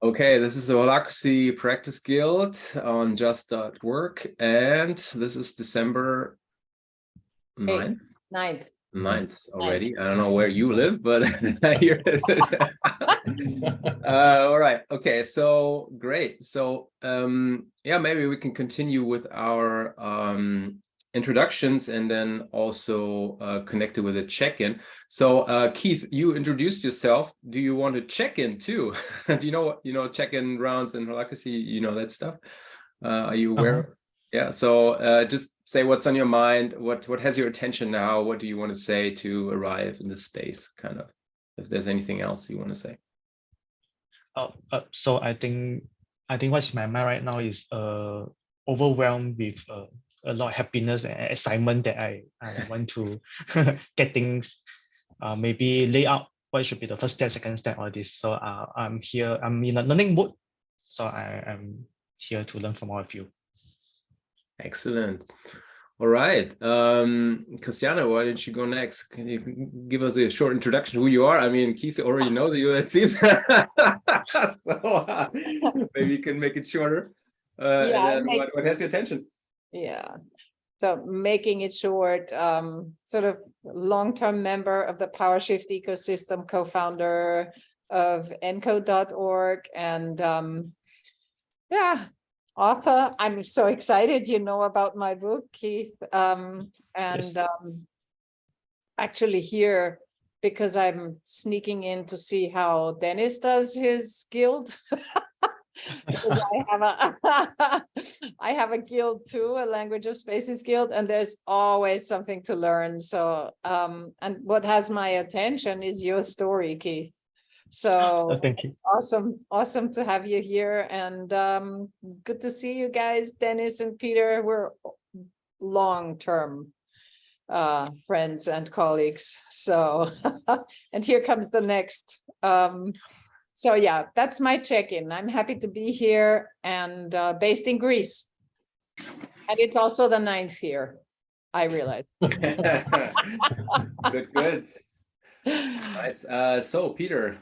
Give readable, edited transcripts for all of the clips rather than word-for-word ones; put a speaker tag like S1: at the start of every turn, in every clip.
S1: Okay, this is the Holacracy Practice Guild on just.work, and this is December 9th. 9th already. I don't know where you live, but here it is. All right. Okay. So great. So yeah, maybe we can continue with our introductions and then also connect it with a check-in. So Keith, you introduced yourself. Do you want to check in too? Do you know what check-in rounds and Holacracy, that stuff? Are you aware? Yeah, so just say what's on your mind, what has your attention now, what do you want to say to arrive in this space, kind of, if there's anything else you want to say.
S2: So I think what's in my mind right now is overwhelmed with a lot of happiness and excitement that I want to get things maybe lay out what should be the first step, second step, all this. So I'm here, I'm in a learning mode. So I am here to learn from all of you.
S1: Excellent. All right. Christiane, why don't you go next? Can you give us a short introduction who you are? I mean, Keith already knows you, it seems. So maybe you can make it shorter.
S3: Yeah,
S1: what has your attention?
S3: Yeah. So making it short, sort of long-term member of the PowerShift ecosystem, co-founder of encode.org, and yeah, author. I'm so excited, about my book, Keith, actually here because I'm sneaking in to see how Dennis does his guild. Because I have a guild too, a Language of Spaces guild, and there's always something to learn. So and what has my attention is your story, Keith. So
S2: Thank you.
S3: It's awesome to have you here, and good to see you guys, Dennis and Peter. We're long-term friends and colleagues. So and here comes the next. So yeah, that's my check-in. I'm happy to be here and based in Greece. And it's also the 9th here, I realize.
S1: Good. Nice. So Peter,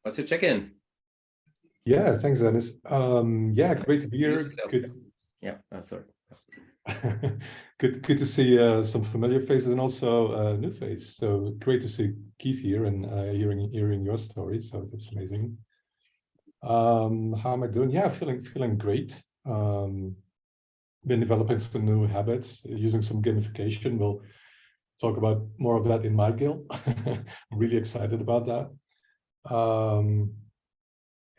S1: what's your check-in?
S4: Yeah, thanks, Dennis. Yeah, great to be here. Good.
S1: Yeah, sorry.
S4: Good to see some familiar faces and also a new face. So great to see Keith here and hearing your story. So that's amazing. How am I doing? Yeah, feeling great. Been developing some new habits, using some gamification. We'll talk about more of that in my guild. I'm really excited about that.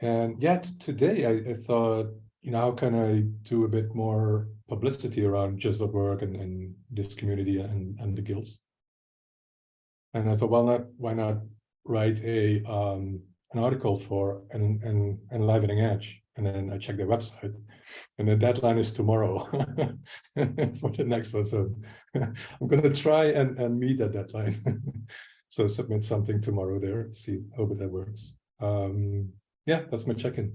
S4: And yet today I thought, how can I do a bit more publicity around just.work and this community and the guilds? And I thought, why not write an article for Enlivening Edge? And then I checked their website, and the deadline is tomorrow for the next one. So I'm going to try and meet that deadline. So submit something tomorrow there. Hope that works. Yeah, that's my check-in.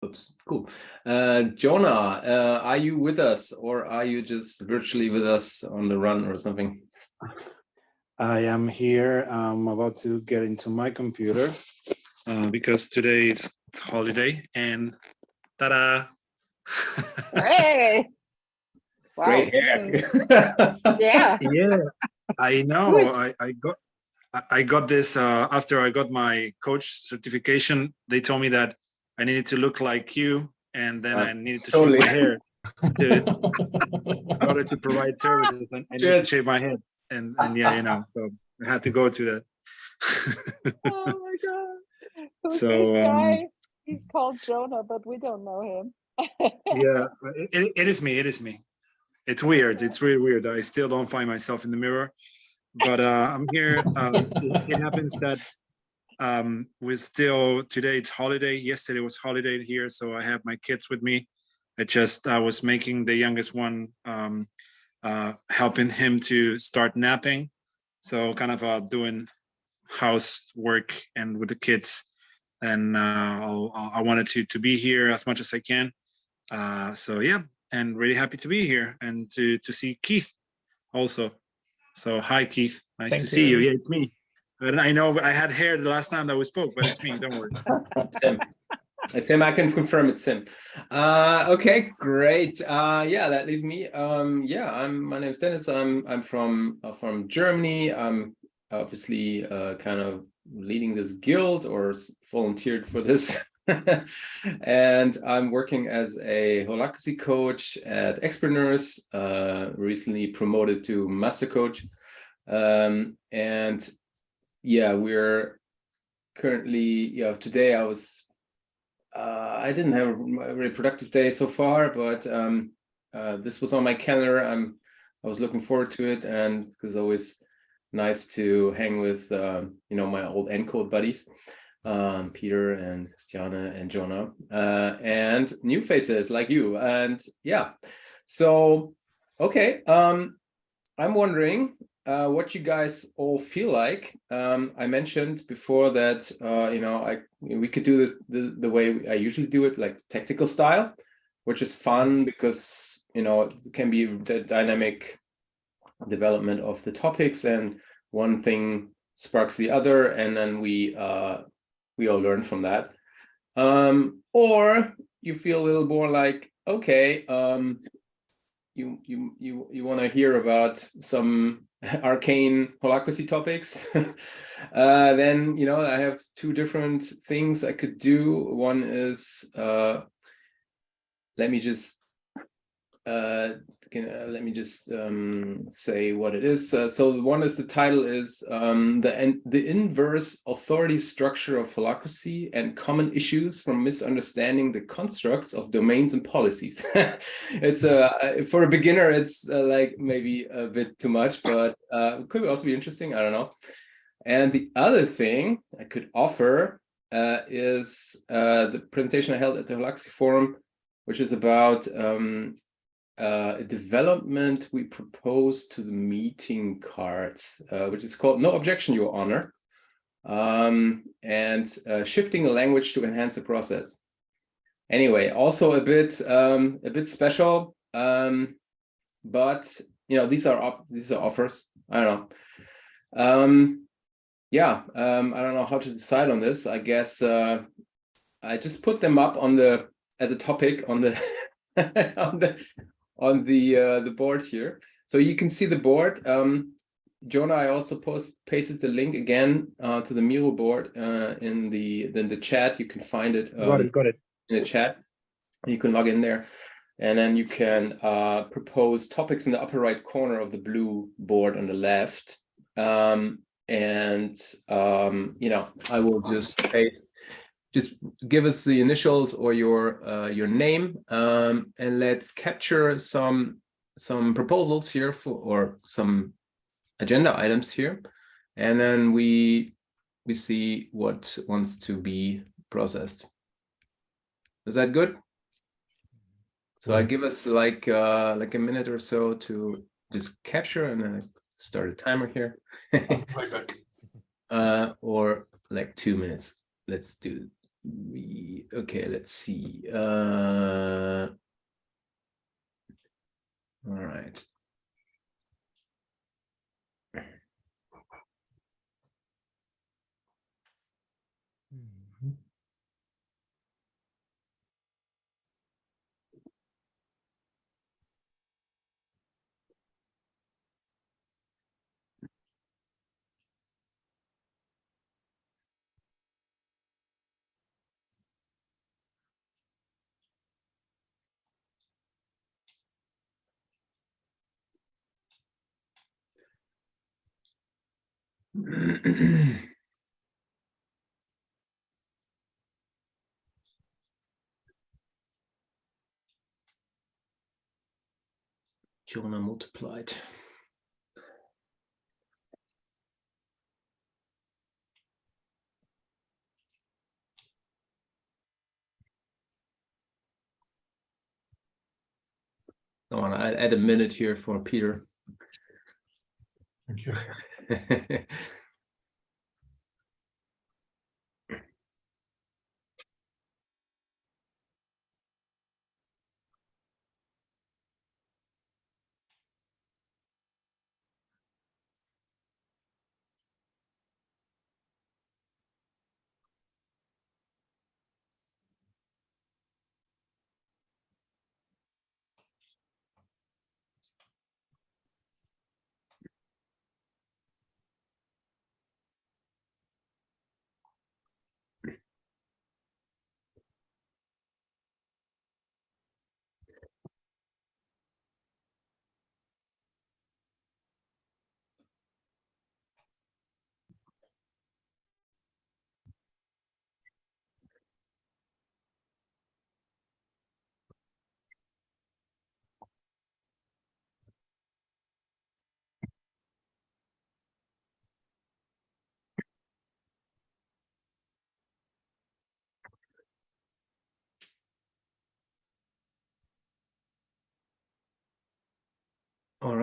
S1: Oops, cool. Jonah, are you with us, or are you just virtually with us on the run or something?
S5: I am here. I'm about to get into my computer because today is holiday, and ta-da!
S3: Hey! Wow.
S1: Great hair.
S3: Yeah.
S5: Yeah, I know. I got this after I got my coach certification. They told me that I needed to look like you, and then I needed to shave my hair in order to provide services. And I need to shave my head, and yeah, so I had to go to that.
S3: Oh my God! Who's
S5: So
S3: this guy? He's called Jonah, but we don't know him.
S5: yeah, it is me. It is me. It's weird. It's really weird. I still don't find myself in the mirror, but I'm here. It happens that we're still, today it's holiday. Yesterday was holiday here, so I have my kids with me. I was making the youngest one, helping him to start napping, so kind of doing housework and with the kids, and I wanted to be here as much as I can. So yeah, and really happy to be here and to see Keith also. So hi, Keith. Nice to see you. Yeah, it's me. And I know I had hair the last time that we spoke, but it's me. Don't worry.
S1: It's him. It's him. I can confirm it's him. Okay, great. Yeah, that leaves me. Yeah, my name is Dennis. I'm from Germany. I'm obviously kind of leading this guild or volunteered for this. And I'm working as a Holacracy coach at Expreneurs, recently promoted to master coach. And yeah, we're currently, today I didn't have a very productive day so far, but this was on my calendar. I was looking forward to it, and it's always nice to hang with my old ENCODE buddies, Peter and Christiane and Jonah, and new faces like you. And yeah, so okay, I'm wondering what you guys all feel like. I mentioned before that we could do this the way I usually do it, like tactical style, which is fun because it can be the dynamic development of the topics, and one thing sparks the other, and then we all learn from that. Or you feel a little more like, okay, you want to hear about some arcane holacracy topics, then I have two different things I could do. One is let me just say what it is. So one is, the title is the inverse authority structure of holacracy and common issues from misunderstanding the constructs of domains and policies. It's for a beginner, it's like maybe a bit too much, but it could also be interesting. I don't know. And the other thing I could offer is the presentation I held at the Holacracy Forum, which is about a development we proposed to the meeting cards, which is called "No Objection, Your Honor," and shifting the language to enhance the process. Anyway, also a bit special, but these are offers. I don't know. Yeah, I don't know how to decide on this. I guess I just put them up as a topic on the on the board here, so you can see the board. Jonah, I also pasted the link again to the Miro board in the chat. You can find it.
S2: Got it.
S1: In the chat. You can log in there, and then you can propose topics in the upper right corner of the blue board on the left. I will just paste. Just give us the initials or your name, and let's capture some proposals here or some agenda items here, and then we see what wants to be processed. Is that good? So I give us like a minute or so to just capture, and then I start a timer here.
S4: Right back.
S1: Or like 2 minutes. Let's do. Okay, let's see. All right. Jonah multiplied. I want to add a minute here for Peter.
S4: Thank you.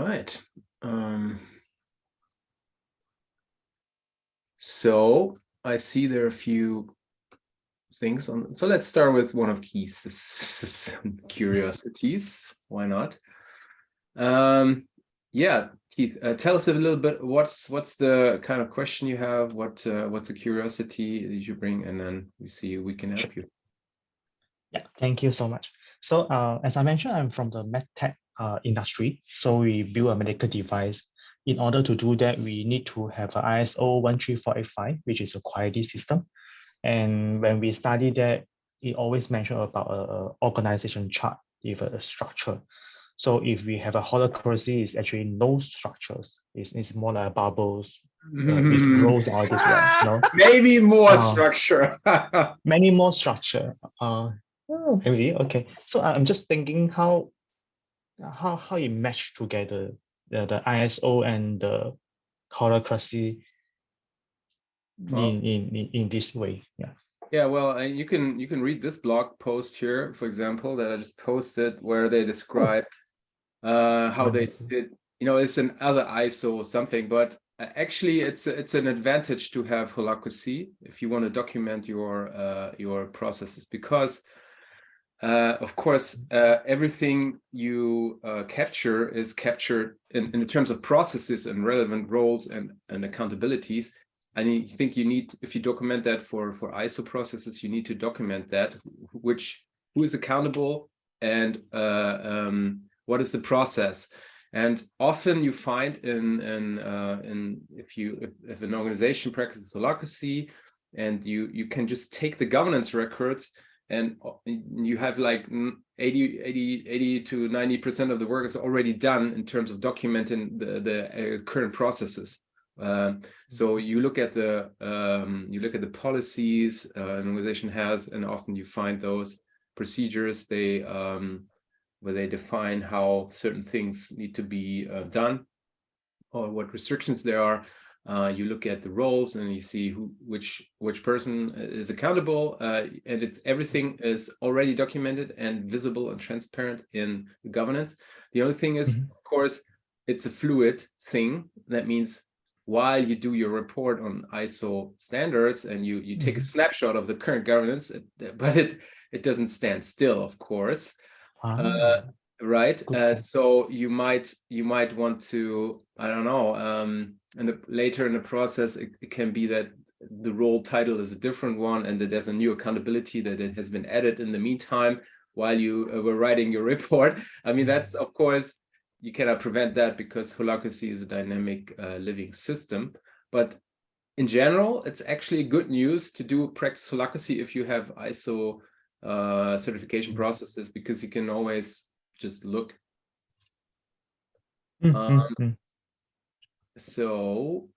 S1: right. So I see there are a few things on. So let's start with one of Keith's curiosities. Why not? Yeah, Keith, tell us a little bit. What's the kind of question you have? What's a curiosity that you bring, and then we see if we can help you.
S2: Yeah, thank you so much. So as I mentioned, I'm from the medtech industry. So we build a medical device. In order to do that, we need to have an ISO 13485, which is a quality system. And when we study that, it always mentioned about a organization chart with a structure. So if we have a holacracy, it's actually no structures. It's more like bubbles with rows all this way. No?
S1: Maybe more structure.
S2: Many more structure. Maybe okay. So I'm just thinking how it match together the ISO and the holacracy in this way. Yeah.
S1: Yeah, well, you can read this blog post here, for example, that I just posted, where they describe how they did. It's another ISO or something, but actually, it's an advantage to have holacracy if you want to document your processes, because of course everything you capture is captured in the terms of processes and relevant roles and accountabilities. I think you need, if you document that for ISO processes, you need to document that, who is accountable and what is the process. And often you find if an organization practices holacracy, and you can just take the governance records, and you have like 80 to 90% of the work is already done in terms of documenting the current processes. So you look at the policies an organization has, and often you find those procedures where they define how certain things need to be done, or what restrictions there are. You look at the roles and you see which person is accountable, and everything is already documented and visible and transparent in the governance. The only thing is, of course, it's a fluid thing. That means while you do your report on ISO standards and you take a snapshot of the current governance, but it doesn't stand still, of course. Right. So you might want to, I don't know, later in the process, it can be that the role title is a different one, and that there's a new accountability that it has been added in the meantime while you were writing your report. I mean, that's, of course, you cannot prevent that, because holacracy is a dynamic living system. But in general, it's actually good news to do practice holacracy if you have ISO certification processes, because you can always just look. So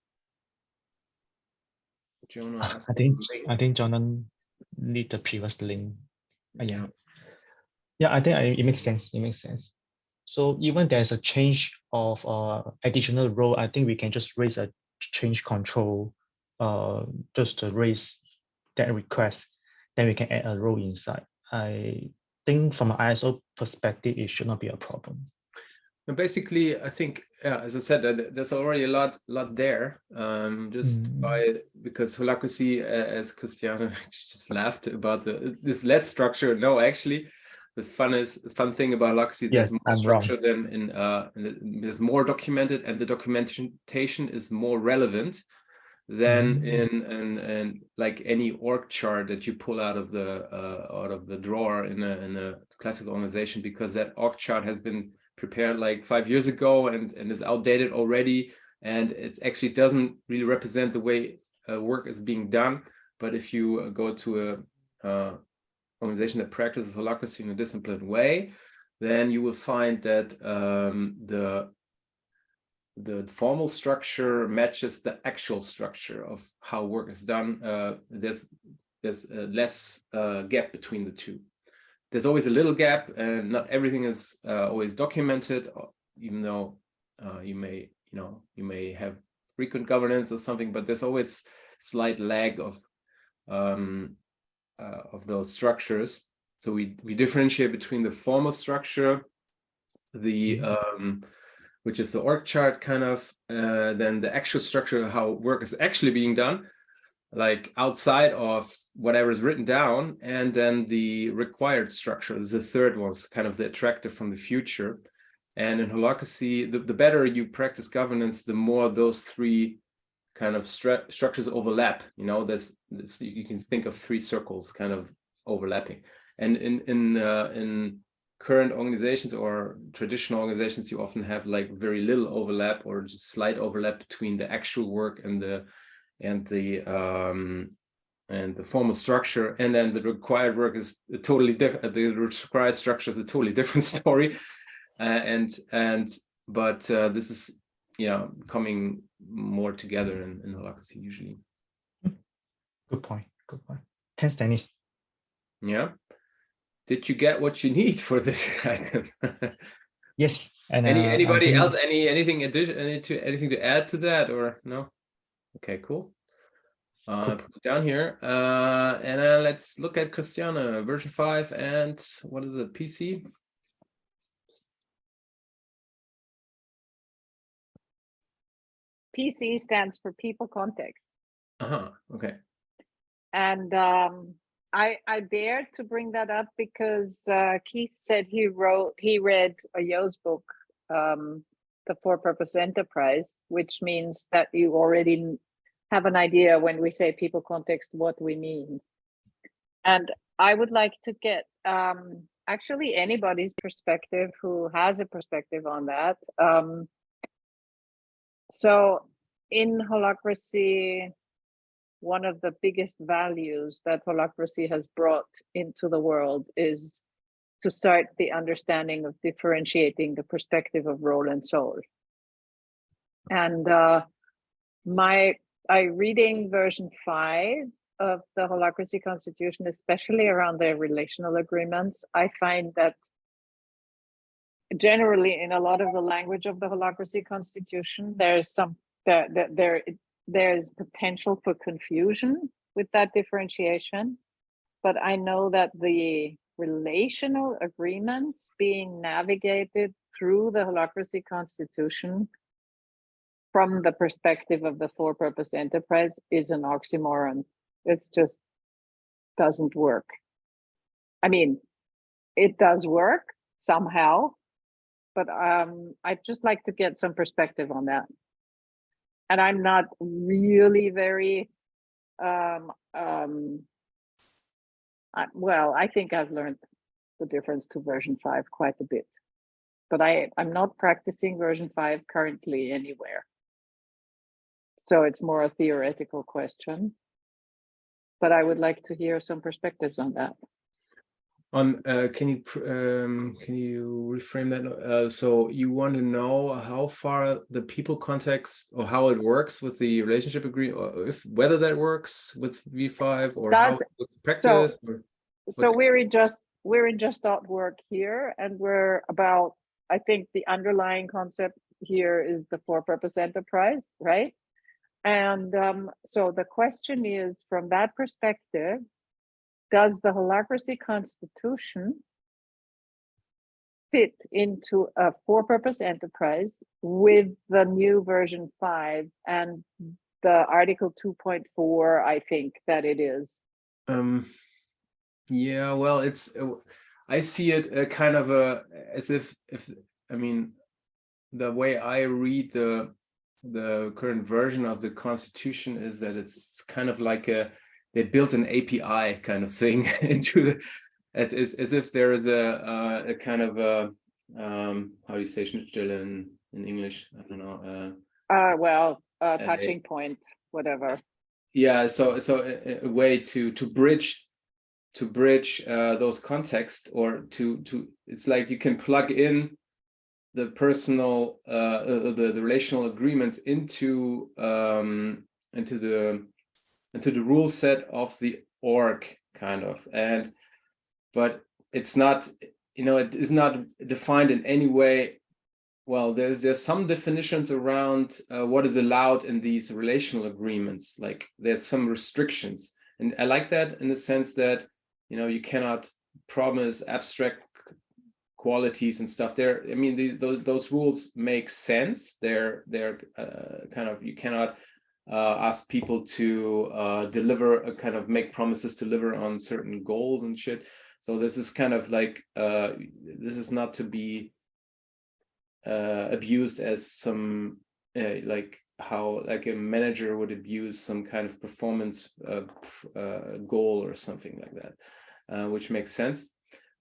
S1: Jonah has
S2: I think Jonah need the previous link. Yeah, I think it makes sense. It makes sense. So even there's a change of additional role, I think we can just raise a change control just to raise that request. Then we can add a role inside. I think from an ISO perspective, it should not be a problem.
S1: And basically, I think, as I said, there's already a lot there. Because holacracy, as Christiane just laughed about this less structure. No, actually, the fun thing about holacracy, there's more structure than there's more documented, and the documentation is more relevant than in like any org chart that you pull out of the drawer in a classical organization, because that org chart has been prepared like 5 years ago and is outdated already, and it actually doesn't really represent the way work is being done. But if you go to a organization that practices holacracy in a disciplined way, then you will find that the formal structure matches the actual structure of how work is done. There's less gap between the two. There's always a little gap, and not everything is always documented, even though you may have frequent governance or something, but there's always slight lag of those structures. So we differentiate between the formal structure, the which is the org chart kind of, then the actual structure, how work is actually being done, like outside of whatever is written down, and then the required structure is the third one, kind of the attractive from the future. And in Holacracy, the better you practice governance, the more those three kind of structures overlap. You know, there's you can think of three circles kind of overlapping. And in current organizations or traditional organizations, you often have like very little overlap or just slight overlap between the actual work and the formal structure, and then the required work is a totally different. The required structure is a totally different story, but this is, you know, coming more together in Holacracy usually.
S2: Good point. Good point. Thanks, Dennis.
S1: Yeah. Did you get what you need for this item?
S2: Yes. And
S1: anybody else? Anything to add to that, or no? Okay, cool.
S2: Cool.
S1: Put it down here. And let's look at Christiane, version 5, and what is it? PC.
S3: PC stands for people context.
S1: Okay.
S3: And I dared to bring that up because Keith said he read Yo's book, The For-Purpose Enterprise, which means that you already have an idea when we say people context what we mean. And I would like to get actually anybody's perspective who has a perspective on that. So in Holacracy, one of the biggest values that Holacracy has brought into the world is to start the understanding of differentiating the perspective of role and soul. And I reading version 5 of the Holacracy Constitution, especially around the relational agreements, I find that generally in a lot of the language of the Holacracy Constitution, there's there's potential for confusion with that differentiation. But I know that the relational agreements being navigated through the Holacracy Constitution from the perspective of the for-purpose enterprise is an oxymoron. It just doesn't work. I mean, it does work somehow, but I'd just like to get some perspective on that. And I'm not really very, well, I think I've learned the difference to version 5 quite a bit, but I'm not practicing version 5 currently anywhere. So it's more a theoretical question, but I would like to hear some perspectives on that.
S1: Can you reframe that? So you want to know how far the people context, or how it works with the relationship agreement, or whether that works with V5, or how it's practiced?
S3: So we're in just.work here, and we're about, I think the underlying concept here is the for-purpose enterprise, right? And so the question is, from that perspective, does the Holacracy Constitution fit into a for-purpose enterprise with the new version 5 and the Article 2.4, I think that it is?
S1: Yeah, well, I see it kind of as if I mean, the way I read the current version of the Constitution is that it's kind of like they built an API kind of thing into the, as if there is a kind of how do you say Schnittstelle in English? I don't know.
S3: Touching point, whatever.
S1: Yeah, so a way to bridge those contexts, or to it's like you can plug in the personal the relational agreements into the rule set of the org kind of, but it's not, you know, it is not defined in any way. Well, there's some definitions around what is allowed in these relational agreements, like there's some restrictions, and I like that in the sense that, you know, you cannot promise abstract qualities and stuff. I mean, those rules make sense. They're kind of, you cannot ask people to deliver make promises to deliver on certain goals and shit. So this is kind of like this is not to be abused as some like how like a manager would abuse some kind of performance goal or something like that, which makes sense.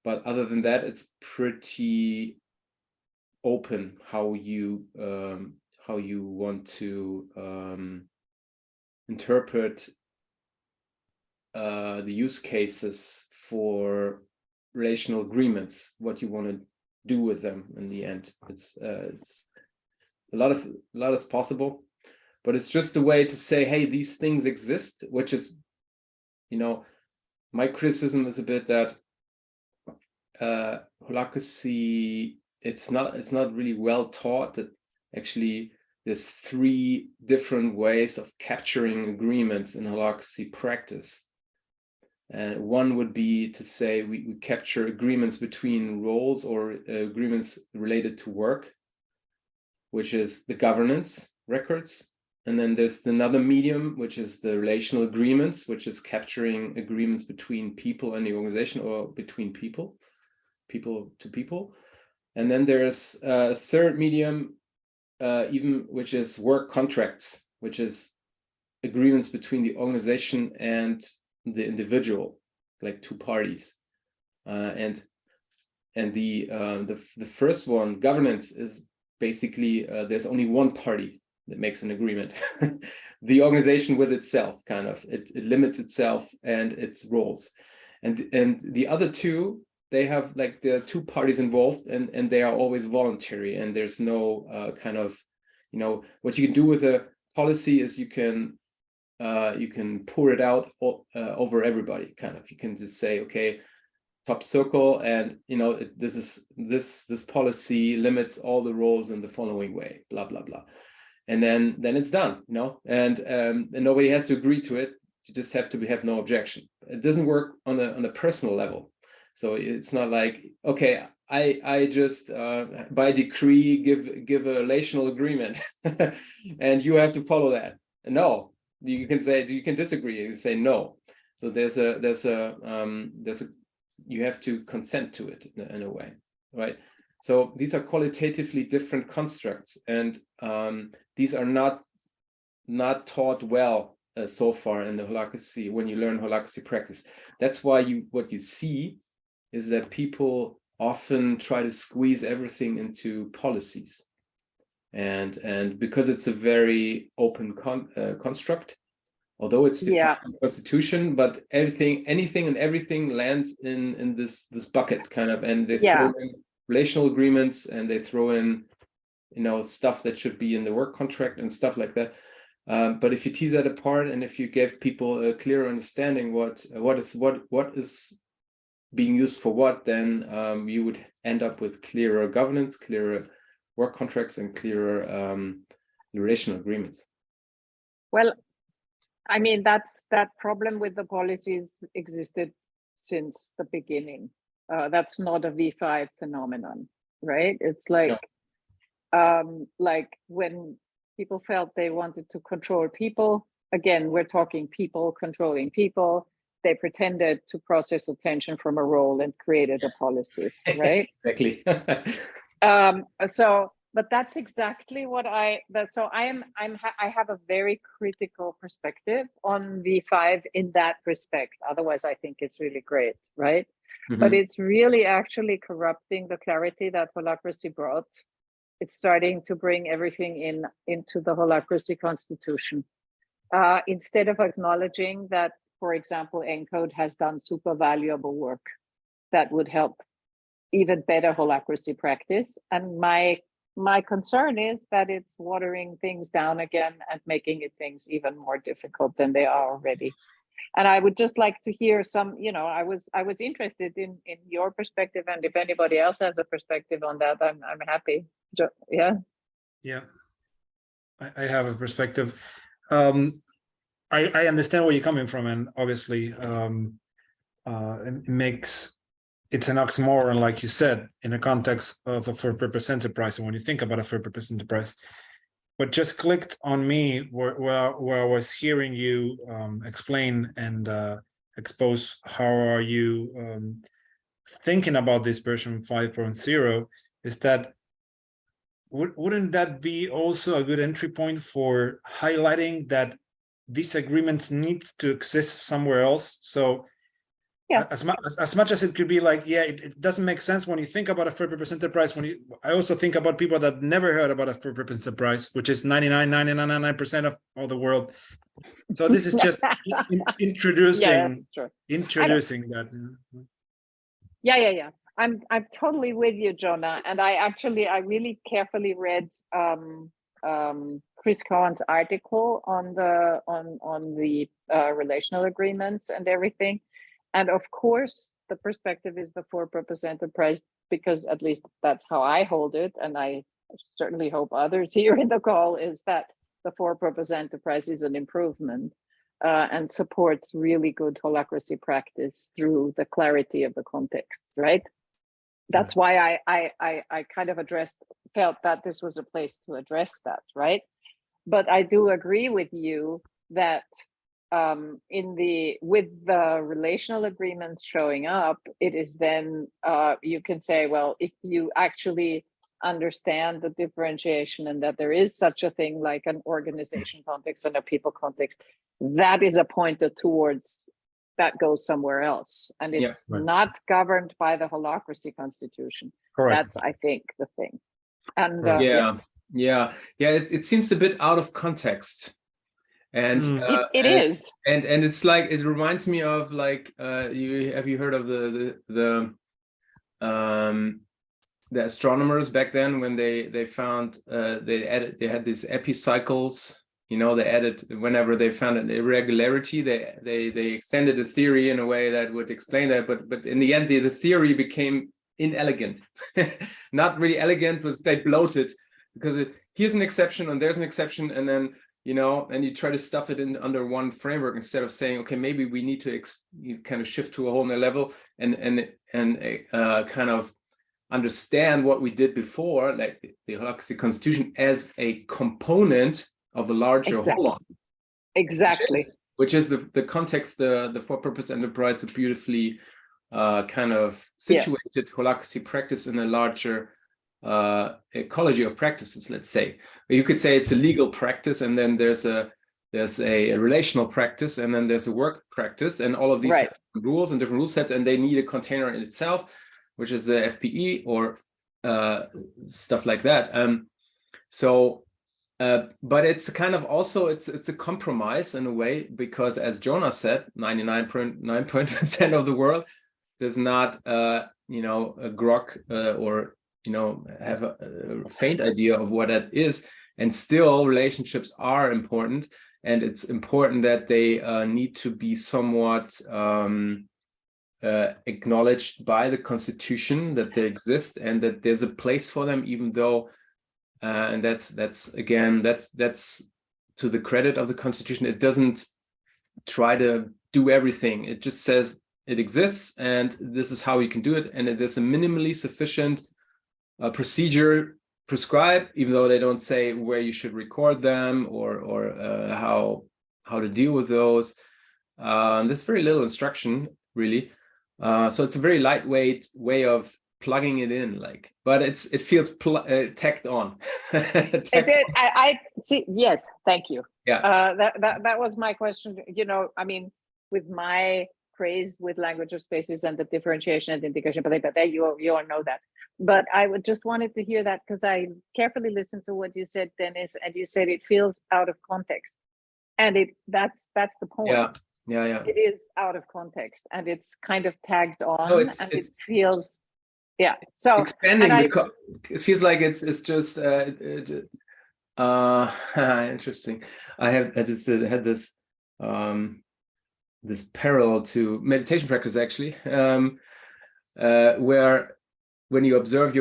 S1: But other than that, it's pretty open how you want to interpret the use cases for relational agreements, what you want to do with them in the end. It's a lot is possible, but it's just a way to say, hey, these things exist, which is, you know, my criticism is a bit that Holacracy, it's not really well taught that actually there's 3 different ways of capturing agreements in Holacracy practice. One would be to say we capture agreements between roles or agreements related to work, which is the governance records. And then there's another medium, which is the relational agreements, which is capturing agreements between people and the organization, or between people to people. And then there's a third medium, which is work contracts, which is agreements between the organization and the individual, like 2 parties. And the first one, governance, is basically there's only one party that makes an agreement. The organization with itself, kind of, it limits itself and its roles. And the other 2, they have like, there are 2 parties involved, and they are always voluntary, and there's no kind of, you know, what you can do with a policy is you can pour it out over everybody, kind of. You can just say, okay, top circle, and you know, this policy limits all the roles in the following way, blah blah blah, and then it's done, you know, and nobody has to agree to it. You just have to have no objection. It doesn't work on a personal level. So it's not like, okay, I just by decree give a relational agreement and you have to follow that. No, you can say, you can disagree, you can say no. So there's a you have to consent to it in a way, right? So these are qualitatively different constructs, and these are not taught well so far in the Holacracy, when you learn Holacracy practice. That's why what you see is that people often try to squeeze everything into policies, and because it's a very open construct, although it's defined in the Constitution, but anything and everything lands in this bucket, kind of, and they throw in relational agreements, and they throw in, you know, stuff that should be in the work contract and stuff like that. But if you tease that apart, and if you give people a clear understanding what is being used for what, then you would end up with clearer governance, clearer work contracts, and clearer relational agreements.
S3: Well, I mean, that problem with the policies existed since the beginning. That's not a V5 phenomenon, right? It's like, like when people felt they wanted to control people, again, we're talking people controlling people, they pretended to process attention from a role and created a policy, right?
S1: Exactly.
S3: But that's exactly what I have a very critical perspective on V5 in that respect. Otherwise, I think it's really great, right? Mm-hmm. But it's really actually corrupting the clarity that Holacracy brought. It's starting to bring everything into the Holacracy Constitution. Instead of acknowledging that, for example, ENCODE has done super valuable work that would help even better Holacracy practice. And my concern is that it's watering things down again and making things even more difficult than they are already. And I would just like to hear some, you know, I was interested in your perspective, and if anybody else has a perspective on that, I'm happy. Yeah.
S5: I have a perspective. I understand where you're coming from, and obviously it it's an oxymoron, like you said, in the context of a for-purpose enterprise. And when you think about a for-purpose enterprise, what just clicked on me where I was hearing you explain and expose how are you thinking about this version 5.0 is that wouldn't that be also a good entry point for highlighting that these agreements need to exist somewhere else? So
S6: yeah,
S5: as much as it could be like, yeah, it doesn't make sense when you think about a for-purpose enterprise. I also think about people that never heard about a for-purpose enterprise, which is 99% of all the world. So this is just introducing that.
S6: Yeah. I'm totally with you, Jonah. And I really carefully read Chris Cohen's article on the relational agreements and everything. And of course, the perspective is the for-purpose enterprise, because at least that's how I hold it. And I certainly hope others here in the call is that the for-purpose enterprise is an improvement and supports really good holacracy practice through the clarity of the contexts, right? That's why I kind of felt that this was a place to address that, right? But I do agree with you that with the relational agreements showing up, it is then you can say, well, if you actually understand the differentiation and that there is such a thing like an organization context and a people context, that is a pointer towards that goes somewhere else, and it's not governed by the holacracy constitution.
S5: Correct.
S6: That's, I think, the thing. And
S1: it seems a bit out of context. And
S6: it is,
S1: and it's like, it reminds me of like have you heard of the astronomers back then when they found they had these epicycles, you know, they added whenever they found an irregularity, they extended the theory in a way that would explain that, but in the end the theory became inelegant. Not really elegant, but they bloated, because here's an exception and there's an exception, and then, you know, and you try to stuff it in under one framework instead of saying, okay, maybe we need to kind of shift to a whole new level and kind of understand what we did before, like the holacracy constitution, as a component of a larger whole.
S6: Exactly.
S1: Which is the context the for-purpose enterprise so beautifully kind of situated holacracy practice in a larger ecology of practices, let's say. You could say it's a legal practice, and then there's a relational practice, and then there's a work practice, and all of these have rules and different rule sets, and they need a container in itself, which is the FPE or stuff like that. But it's kind of also it's a compromise in a way, because as Jonah said, 99.9% of the world does not grok or have a faint idea of what that is, and still relationships are important, and it's important that they need to be somewhat acknowledged by the constitution, that they exist and that there's a place for them, even though and that's to the credit of the constitution. It doesn't try to do everything. It just says it exists and this is how you can do it, and there's a minimally sufficient procedure prescribed, even though they don't say where you should record them or how to deal with those. There's very little instruction, really. So it's a very lightweight way of plugging it in, but it feels tacked on.
S6: I see. Yes, thank you.
S1: Yeah.
S6: That was my question. I mean, with my praise with language of spaces and the differentiation and integration, but you all know that. But I would just wanted to hear that, because I carefully listened to what you said, Dennis, and you said it feels out of context, and that's the point.
S1: Yeah.
S6: It is out of context, and it's kind of tagged on, and it feels. So
S1: expanding it feels like it's just interesting. I just had this this parallel to meditation practice, actually, where when you observe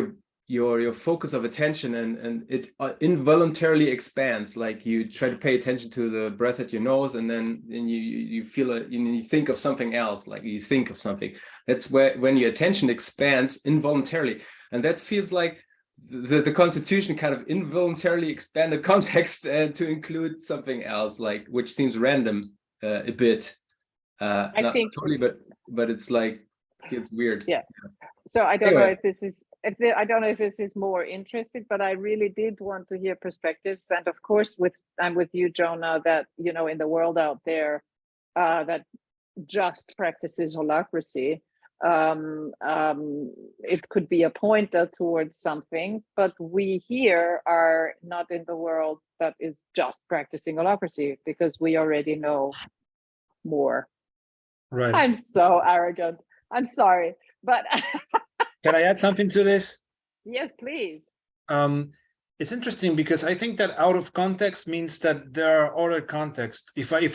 S1: your focus of attention, and it involuntarily expands. Like you try to pay attention to the breath at your nose, and then you feel it, you think of something else, like you think of something. That's when your attention expands involuntarily, and that feels like the Constitution kind of involuntarily expanded context to include something else, like, which seems random a bit. Not
S6: think
S1: totally, but it's like, it's weird.
S6: Yeah. So I don't
S1: Anyway.
S6: know if this is, I don't know if this is more interesting, but I really did want to hear perspectives. And of course, I'm with you, Jonah, that, you know, in the world out there, that just practices holacracy, it could be a pointer towards something, but we here are not in the world that is just practicing holacracy, because we already know more.
S5: Right.
S6: I'm so arrogant. I'm sorry, but
S5: Can I add something to this?
S6: yes, please.
S5: It's interesting because I think that out of context means that there are other contexts. If I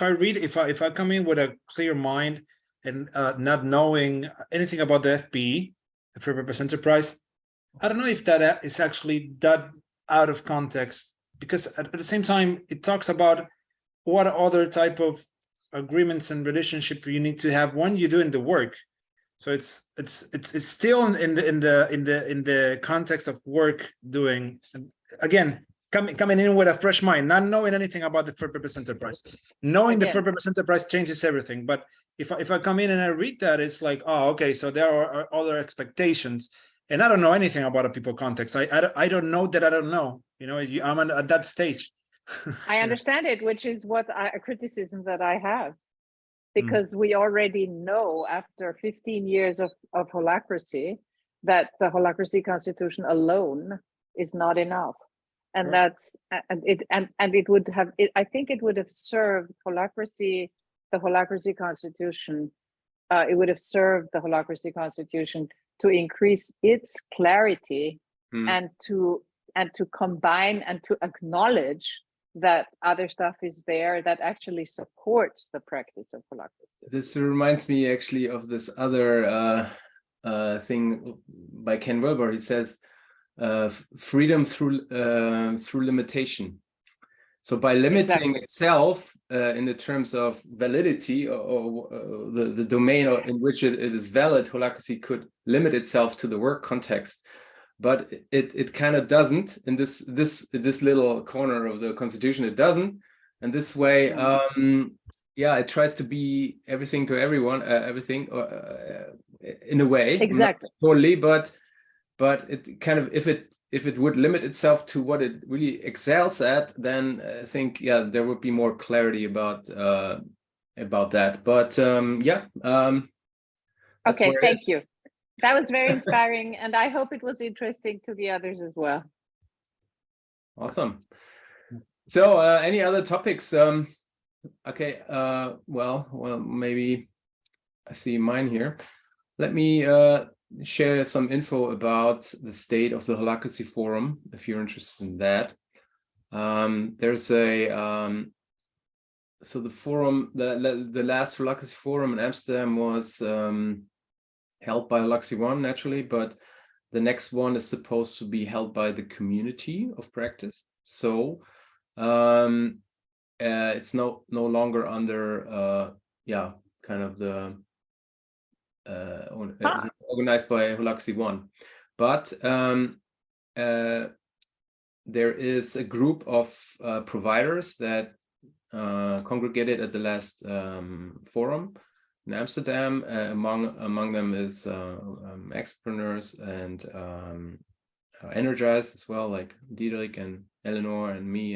S5: come in with a clear mind and not knowing anything about the FPE, the Free Purpose Enterprise, I don't know if that is actually that out of context, because at the same time it talks about what other type of agreements and relationship you need to have when you're doing the work. So it's still in the context of work doing. Again, coming in with a fresh mind, not knowing anything about the Free Purpose Enterprise. Knowing the Free Purpose Enterprise changes everything. But if I come in and I read that, it's like, oh, okay, so there are other expectations, and I don't know anything about a people context. I don't know that I don't know. You know, I'm at that stage.
S6: I understand it, which is what a criticism that I have, because we already know after 15 years of holacracy that the holacracy constitution alone is not enough, and that's it would have. I think it would have served holacracy, the holacracy constitution. It would have served the holacracy constitution to increase its clarity and to combine and to acknowledge that other stuff is there that actually supports the practice of holacracy.
S1: This reminds me actually of this other thing by Ken Wilber. He says, freedom through limitation. So by limiting itself in the terms of validity or the domain in which it is valid, holacracy could limit itself to the work context. But it kind of doesn't in this little corner of the Constitution. It doesn't, and this way, it tries to be everything to everyone, everything in a way,
S6: exactly,
S1: not totally, but it kind of, if it would limit itself to what it really excels at, then I think there would be more clarity about that. But
S6: okay, thank you. That was very inspiring, and I hope it was interesting to the others as well.
S1: Awesome. So any other topics? Okay, well, maybe I see mine here. Let me share some info about the state of the Holacracy Forum, if you're interested in that. There's a so the forum, the last Holacracy Forum in Amsterdam was held by Holacracy One, naturally, but the next one is supposed to be held by the community of practice. So it's no longer under kind of the it's organized by Holacracy One, but there is a group of providers that congregated at the last forum in Amsterdam. Among them is Expreneurs and Energize as well, like Diederik and Eleanor and me,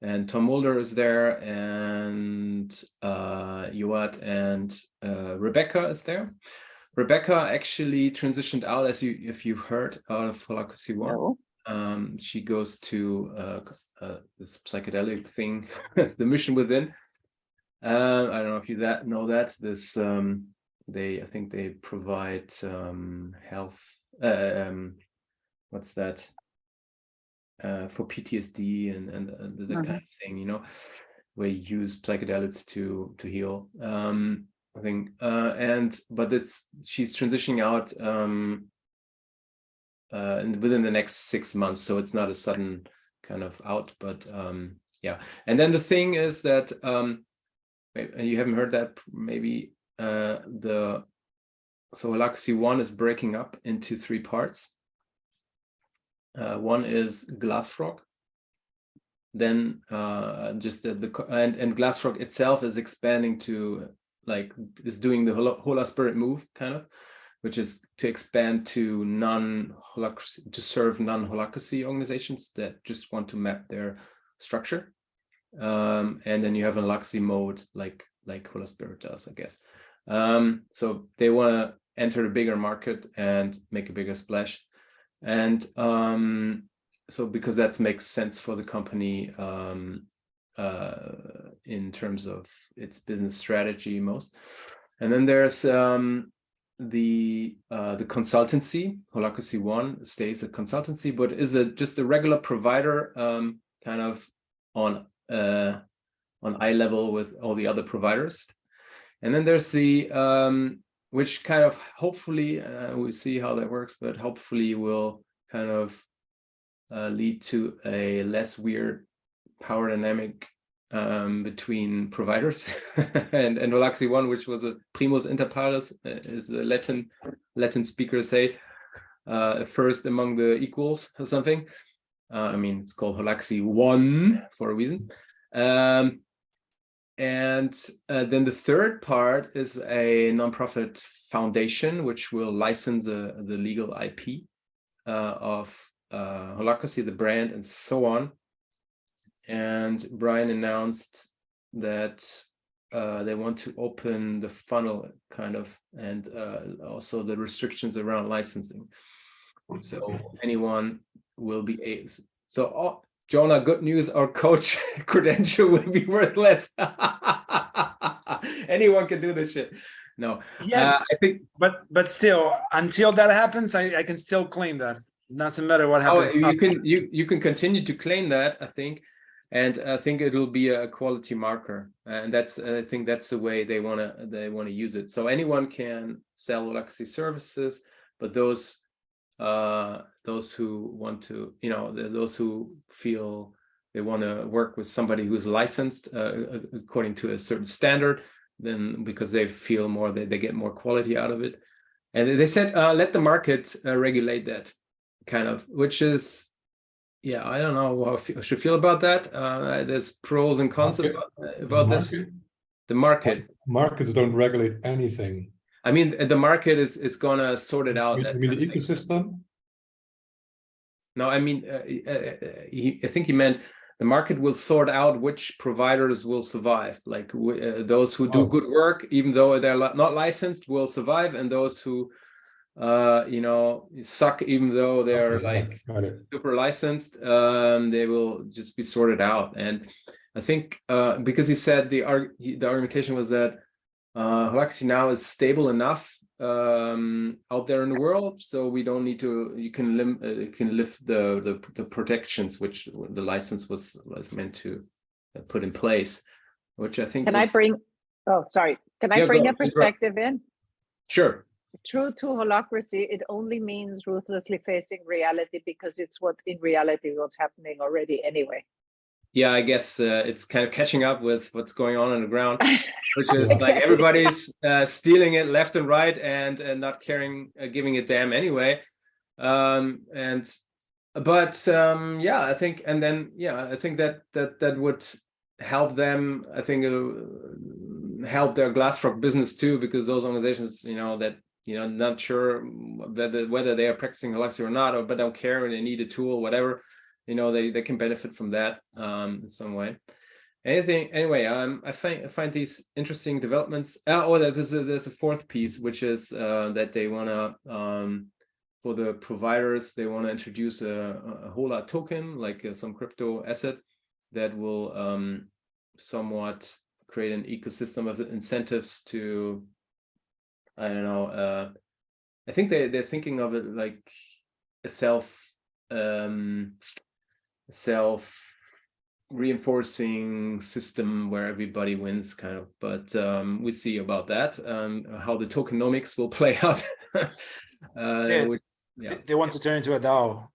S1: and Tom Mulder is there, and Yoat and Rebecca is there. Rebecca actually transitioned out, if you heard, out of Holacracy One.
S6: No.
S1: She goes to this psychedelic thing, the Mission Within. I don't know if you know that. This I think they provide health. What's that? For PTSD and that kind of thing, you know, where you use psychedelics to heal. I think, but she's transitioning out within the next 6 months. So it's not a sudden kind of out, but yeah. And then the thing is that you haven't heard that maybe so Holacracy 1 is breaking up into 3 parts. One is Glassfrog. Then just and Glassfrog itself is expanding to is doing the Hola Spirit move kind of, which is to expand to non-Holacracy, to serve non-Holacracy organizations that just want to map their structure. And then you have a Holacracy mode like Hola Spirit does, I guess. So they want to enter a bigger market and make a bigger splash. And so because that makes sense for the company in terms of its business strategy most. And then there's the consultancy. Holacracy 1 stays a consultancy, but is just a regular provider, kind of on eye level with all the other providers. And then there's the which kind of hopefully we'll see how that works, but hopefully will kind of lead to a less weird power dynamic between providers. and Holacracy 1, which was a primus inter pares, is the Latin speakers say, first among the equals or something. I mean, it's called Holacracy 1 for a reason. And then the third part is a nonprofit foundation which will license the legal IP of Holacracy, the brand, and so on. And Brian announced that they want to open the funnel kind of, and also the restrictions around licensing. So anyone will be Jonah, good news, our coach credential will be worth less. Anyone can do this shit. No.
S5: Yes,
S1: I think,
S5: but still, until that happens, I can still claim that. Doesn't matter what happens.
S1: You can continue to claim that, I think, and I think it'll be a quality marker, and I think that's the way they wanna use it. So anyone can sell Holacracy services, but those who want to, those who feel they want to work with somebody who's licensed according to a certain standard, then because they feel more that they get more quality out of it. And they said, let the market regulate that kind of, which is, yeah, I don't know how I should feel about that. There's pros and cons about this. The market.
S4: Markets don't regulate anything.
S1: I mean, the market is gonna sort it out.
S4: You mean the ecosystem?
S1: No, I mean, I think he meant the market will sort out which providers will survive. Like those who do good work, even though they're not licensed, will survive, and those who, suck, even though they're super licensed, they will just be sorted out. And I think because he said the argumentation was that Holacracy now is stable enough out there in the world, so we don't need to. You can lift the protections which the license was meant to put in place, which I think.
S6: Can I bring a perspective in?
S1: Sure.
S6: True to Holacracy, it only means ruthlessly facing reality, because it's what's happening already anyway.
S1: Yeah, I guess it's kind of catching up with what's going on the ground, which is
S6: Exactly.
S1: like everybody's stealing it left and right and not caring, giving a damn anyway. I think, and then I think that would help them. I think help their Glassfrog business too, because those organizations, not sure whether they are practicing Holacracy or not, but don't care and they need a tool, whatever. They can benefit from that in some way. Anyway, I find these interesting developments. There's a fourth piece, which is that they want to, for the providers, they want to introduce a Hola token, like some crypto asset that will somewhat create an ecosystem of incentives to, I don't know, I think they're thinking of it like a self-reinforcing system where everybody wins, kind of. But we see about that, how the tokenomics will play out. Yeah.
S5: They want to turn into a DAO.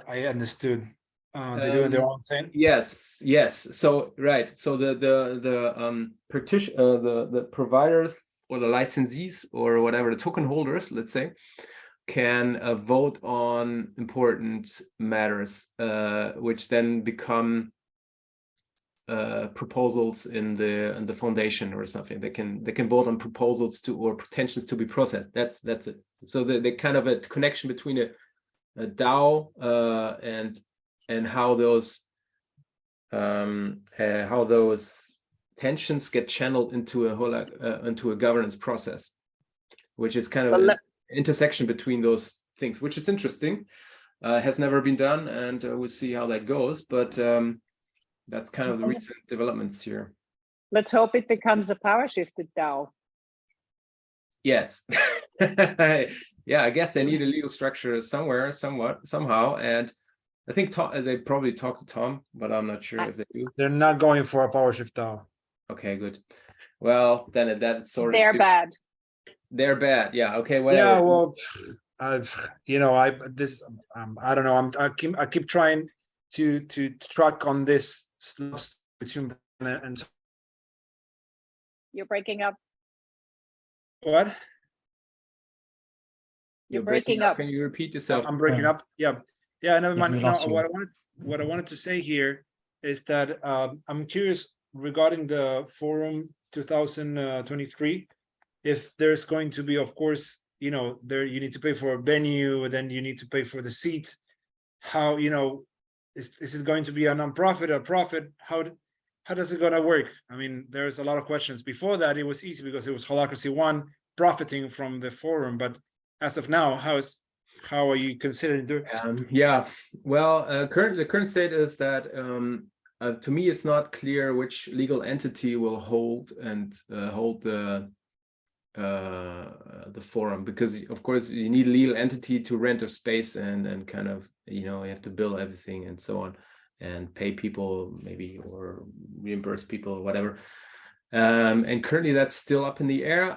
S5: I understood. They're doing their own thing.
S1: Yes, yes. So right. So the partition the providers or the licensees or whatever, the token holders, let's say, can vote on important matters, which then become proposals in the foundation or something. They can vote on proposals to or pretensions to be processed. That's it. So the kind of a connection between a DAO and how those tensions get channeled into a governance process, which is kind of an intersection between those things, which is interesting. Has never been done, and we'll see how that goes. But that's kind of the recent developments here.
S6: Let's hope it becomes a PowerShifted DAO.
S1: Yes. Yeah, I guess they need a legal structure somewhere, somehow. And I think they probably talk to Tom, but I'm not sure if they do.
S5: They're not going for a PowerShift DAO.
S1: Okay, good. Well, then that's sort of
S6: They're bad.
S1: They're bad. Yeah. Okay. Whatever.
S5: Yeah. Well, I don't know. I keep trying to track on this slopes between and.
S6: You're breaking up.
S5: What?
S6: You're breaking up.
S1: Can you repeat yourself?
S5: I'm breaking up. Yeah. Never mind.
S2: we
S5: No,
S2: lost you.
S5: what I wanted to say here is that I'm curious regarding the forum 2023. If there's going to be, of course, there you need to pay for a venue, then you need to pay for the seat. How is it going to be a non-profit, a profit? How does it gonna work? I mean, there's a lot of questions. Before that, it was easy because it was Holacracy One profiting from the forum. But as of now, how are you considering doing?
S1: Yeah. Well, the current state is that to me, it's not clear which legal entity will hold the forum, because of course you need a legal entity to rent a space and kind of you have to bill everything and so on and pay people maybe or reimburse people or whatever, and currently that's still up in the air.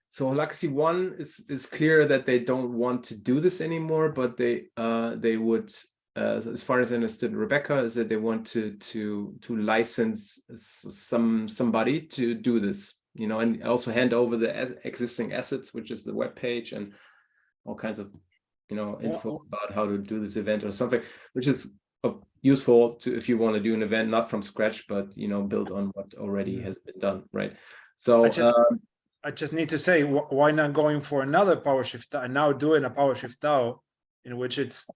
S1: So Holacracy One is clear that they don't want to do this anymore, but they would, as far as I understood, Rebecca, is that they want to license somebody to do this, and also hand over the existing assets, which is the web page and all kinds of info about how to do this event or something, which is useful to if you want to do an event not from scratch, but build on what already has been done, right? So
S5: I just need to say, why not going for another PowerShift DAO and now doing a PowerShift DAO in which it's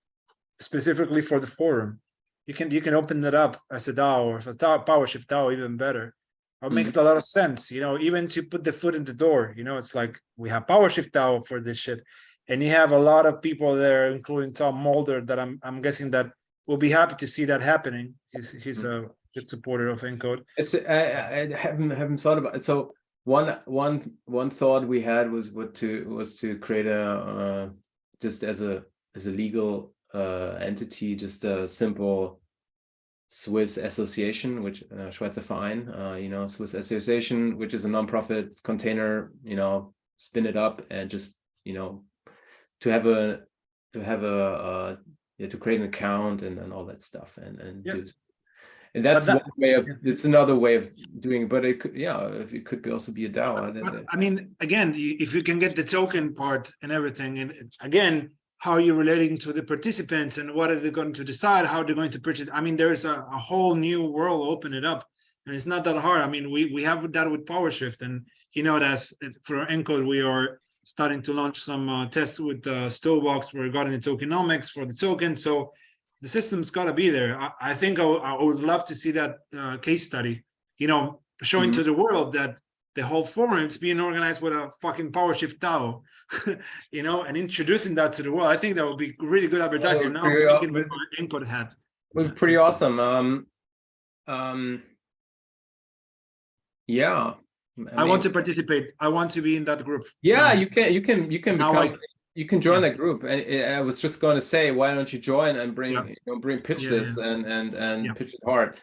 S5: specifically for the forum? You can open that up as a DAO or as a PowerShift DAO, even better. It'll make a lot of sense, even to put the foot in the door. It's like we have PowerShift DAO for this shit, and you have a lot of people there, including Tom Mulder, that I'm guessing that will be happy to see that happening. He's a good supporter of Encode.
S1: It's I haven't thought about it. So one thought we had was to create a just as a legal entity, just a simple Swiss association, which Schweizer Verein, Swiss association, which is a non-profit container, spin it up and just to create an account and all that stuff and do. And that's one way of. It's another way of doing it, but it could, it could be also be a DAO.
S5: I mean, again, if you can get the token part and everything, and again, how you're relating to the participants and what are they going to decide, how they're going to purchase. I mean, there's a whole new world open it up, and it's not that hard. I mean, we have that with PowerShift, and that's for Encode, we are starting to launch some tests with Stowbox regarding the tokenomics for the token. So the system's got to be there. I think I would love to see that case study, showing to the world that the whole forum is being organized with a fucking PowerShift DAO, and introducing that to the world. I think that would be really good advertising. Now I'm thinking with my input hat.
S1: Would be pretty awesome. Yeah.
S5: I want to participate. I want to be in that group.
S1: Yeah, you can join that group. And I was just going to say, why don't you join and pitch this and pitch it hard.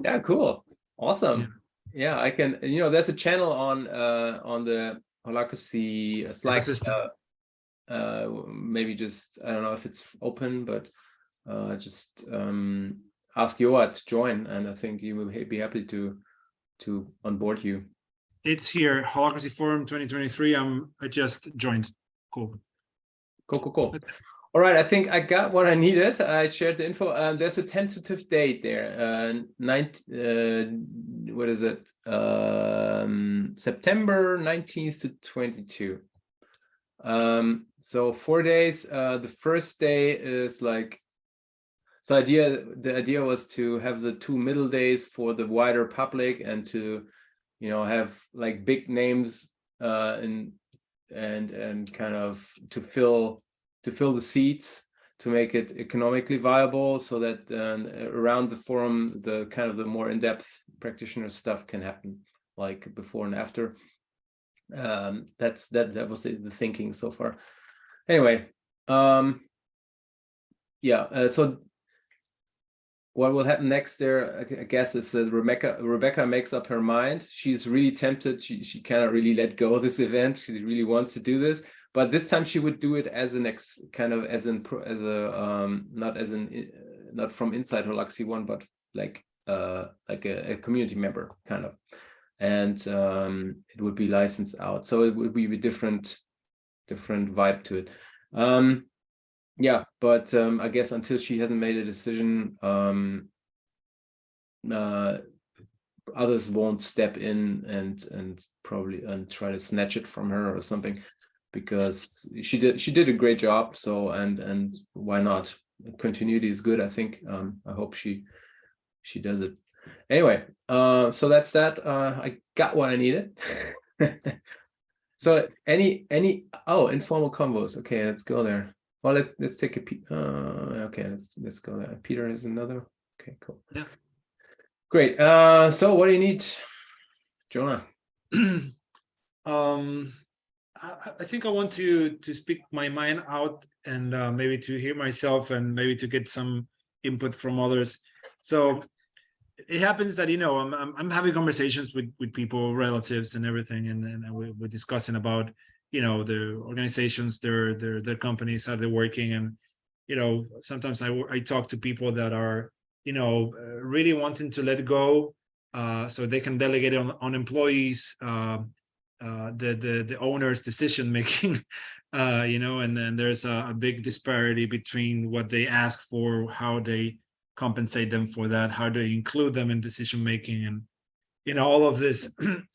S1: Yeah, cool. Awesome. Yeah, I can, there's a channel on the Holacracy Slack.
S5: Assistant.
S1: Maybe just, I don't know if it's open, but just ask Joa to join, and I think he will be happy to onboard you.
S5: It's here, Holacracy Forum 2023. I just joined. Cool.
S1: Cool. All right, I think I got what I needed. I shared the info. There's a tentative date there. What is it? September 19th to 22. So 4 days. The first day is like, so the idea was to have the 2 middle days for the wider public, and to, you know, have like big names and kind of to fill the seats, to make it economically viable, so that around the forum, the kind of the more in-depth practitioner stuff can happen, like before and after. That was the thinking so far. Anyway, yeah. So what will happen next there, I guess, is that Rebecca makes up her mind. She's really tempted. She cannot really let go of this event. She really wants to do this, but this time she would do it as an not from inside Holacracy One, but like a community member kind of, and it would be licensed out, so it would be a different vibe to it. Yeah, but I guess until she hasn't made a decision, others won't step in and probably try to snatch it from her or something, because she did a great job. So and why not? Continuity is good, I think. I hope she does it. Anyway, so that's that. I got what I needed. So any informal combos. Okay, let's go there. Well, let's take a peek. Okay, let's go there. Peter has another. Okay, cool.
S5: Yeah.
S1: Great. So what do you need, Jonah?
S5: I think I want to speak my mind out, and maybe to hear myself, and maybe to get some input from others. So it happens that, you know, I'm having conversations with people, relatives, and everything, and we're discussing about, you know, the organizations, their companies, how they're working, and, you know, sometimes I talk to people that are, you know, really wanting to let go, so they can delegate it on employees, the owner's decision making, you know, and then there's a big disparity between what they ask for, how they compensate them for that, how they include them in decision making, and, you know, all of this.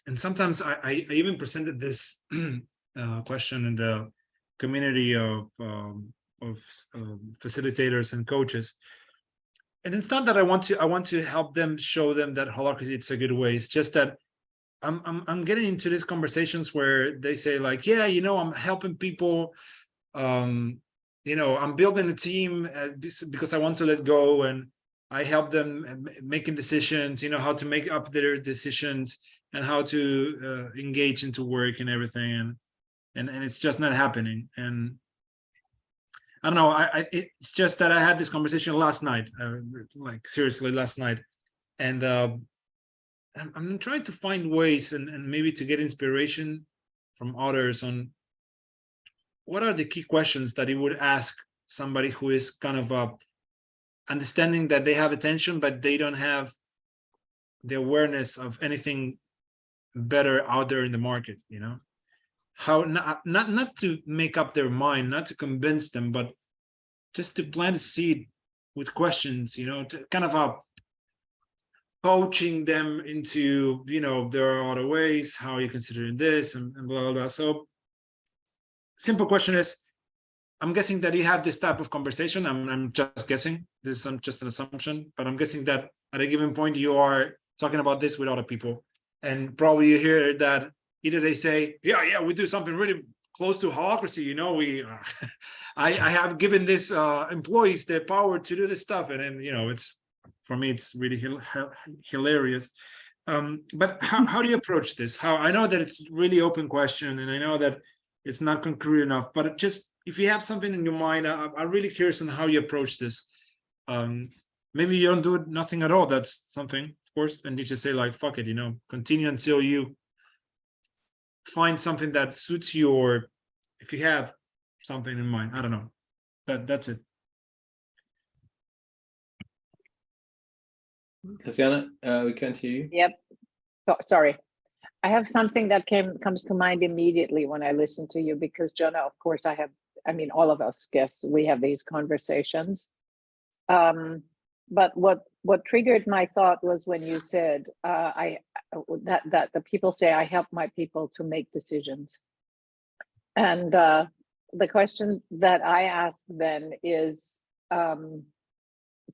S5: And sometimes I even presented this question in the community of facilitators and coaches. And it's not that I want to help them, show them that Holacracy, it's a good way. It's just that I'm getting into these conversations where they say, like, yeah, you know, I'm helping people, you know, I'm building a team because I want to let go, and I help them making decisions, you know, how to make up their decisions, and how to engage into work and everything, and it's just not happening. And I don't know, it's just that I had this conversation last night, like seriously last night, and I'm trying to find ways and maybe to get inspiration from others on what are the key questions that you would ask somebody who is kind of understanding that they have attention, but they don't have the awareness of anything better out there in the market, you know? How not to make up their mind, not to convince them, but just to plant a seed with questions, you know, to kind of coaching them into, you know, there are other ways, how are you considering this, and blah, blah, blah. So simple question is, I'm guessing that you have this type of conversation. I'm just guessing, this is just an assumption, but I'm guessing that at a given point you are talking about this with other people, and probably you hear that either they say, yeah, we do something really close to Holacracy, you know, we I have given this employees the power to do this stuff, and then, you know, it's, for me, it's really hilarious. But how do you approach this? How, I know that it's really open question, and I know that it's not concrete enough, but just if you have something in your mind, I'm really curious on how you approach this. Maybe you don't do it, nothing at all. That's something, of course, and you just say, like, fuck it, you know, continue until you find something that suits you, or if you have something in mind. I don't know. That's it.
S1: Christiane, we can't hear you.
S6: Yep. So, sorry. I have something that comes to mind immediately when I listen to you, because Jonah, of course, all of us guess we have these conversations. But what triggered my thought was when you said that the people say I help my people to make decisions. And the question that I ask then is,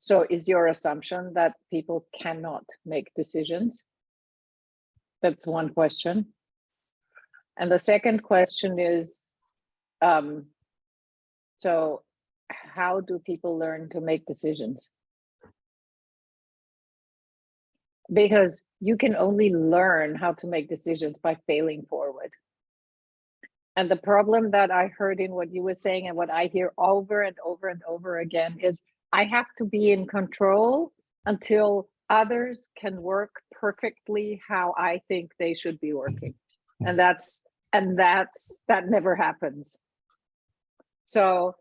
S6: so is your assumption that people cannot make decisions? That's one question. And the second question is, so how do people learn to make decisions? Because you can only learn how to make decisions by failing forward. And the problem that I heard in what you were saying, and what I hear over and over and over again, is I have to be in control until others can work perfectly how I think they should be working. And that never happens. So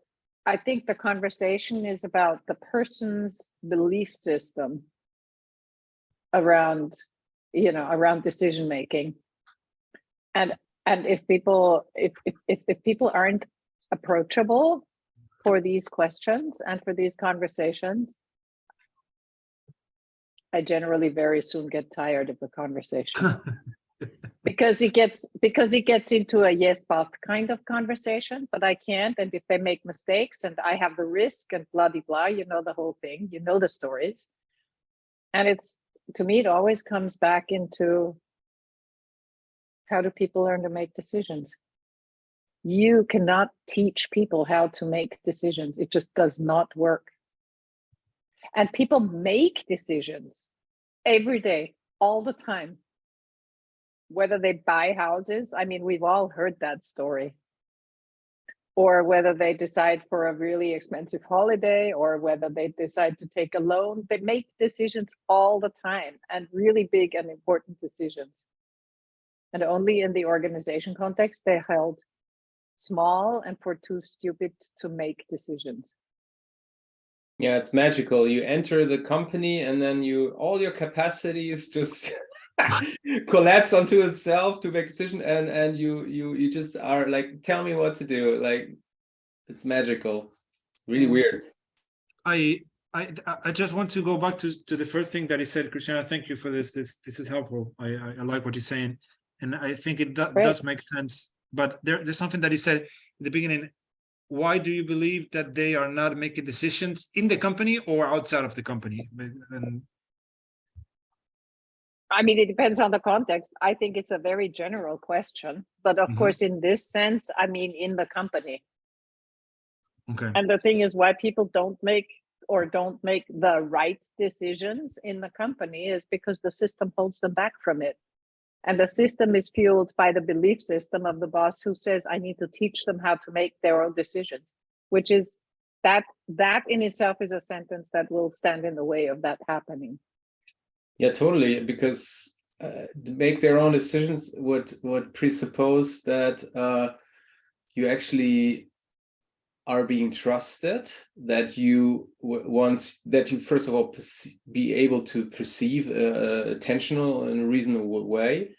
S6: I think the conversation is about the person's belief system around decision making. And if people aren't approachable for these questions and for these conversations, I generally very soon get tired of the conversation. because it gets into a yes but kind of conversation, but I can't. And if they make mistakes and I have the risk and blah blah blah, you know the whole thing, you know the stories. And to me, it always comes back into, how do people learn to make decisions? You cannot teach people how to make decisions. It just does not work. And people make decisions every day, all the time. Whether they buy houses, we've all heard that story. Or whether they decide for a really expensive holiday, or whether they decide to take a loan. They make decisions all the time, and really big and important decisions. And only in the organization context, they're held small and for too stupid to make decisions.
S1: Yeah, it's magical. You enter the company and then all your capacities just collapse onto itself to make a decision, and you just are like, tell me what to do. Like, it's magical. It's really weird.
S5: I just want to go back to the first thing that he said, Christiane. Thank you for this. This is helpful. I like what he's saying, and I think it does make sense. But there's something that he said in the beginning. Why do you believe that they are not making decisions in the company or outside of the company?
S6: It depends on the context. I think it's a very general question, but of course, in this sense, in the company.
S5: Okay.
S6: And the thing is, why people don't make the right decisions in the company is because the system holds them back from it. And the system is fueled by the belief system of the boss, who says, I need to teach them how to make their own decisions, which is that in itself is a sentence that will stand in the way of that happening.
S1: Yeah, totally. Because to make their own decisions would presuppose that you actually are being trusted, that you first of all be able to perceive attentional in a reasonable way,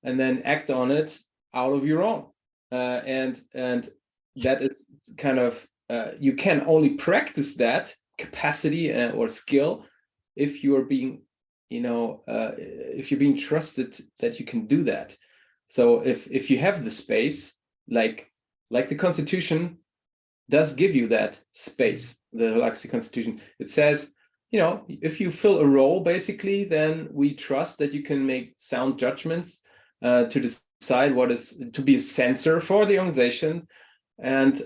S1: and then act on it out of your own. And that is kind of you can only practice that capacity or skill if you are being, if you're being trusted that you can do that. So if you have the space, like the Constitution does give you that space, the Holacracy Constitution. It says, if you fill a role, basically, then we trust that you can make sound judgments to decide what is to be a censor for the organization, and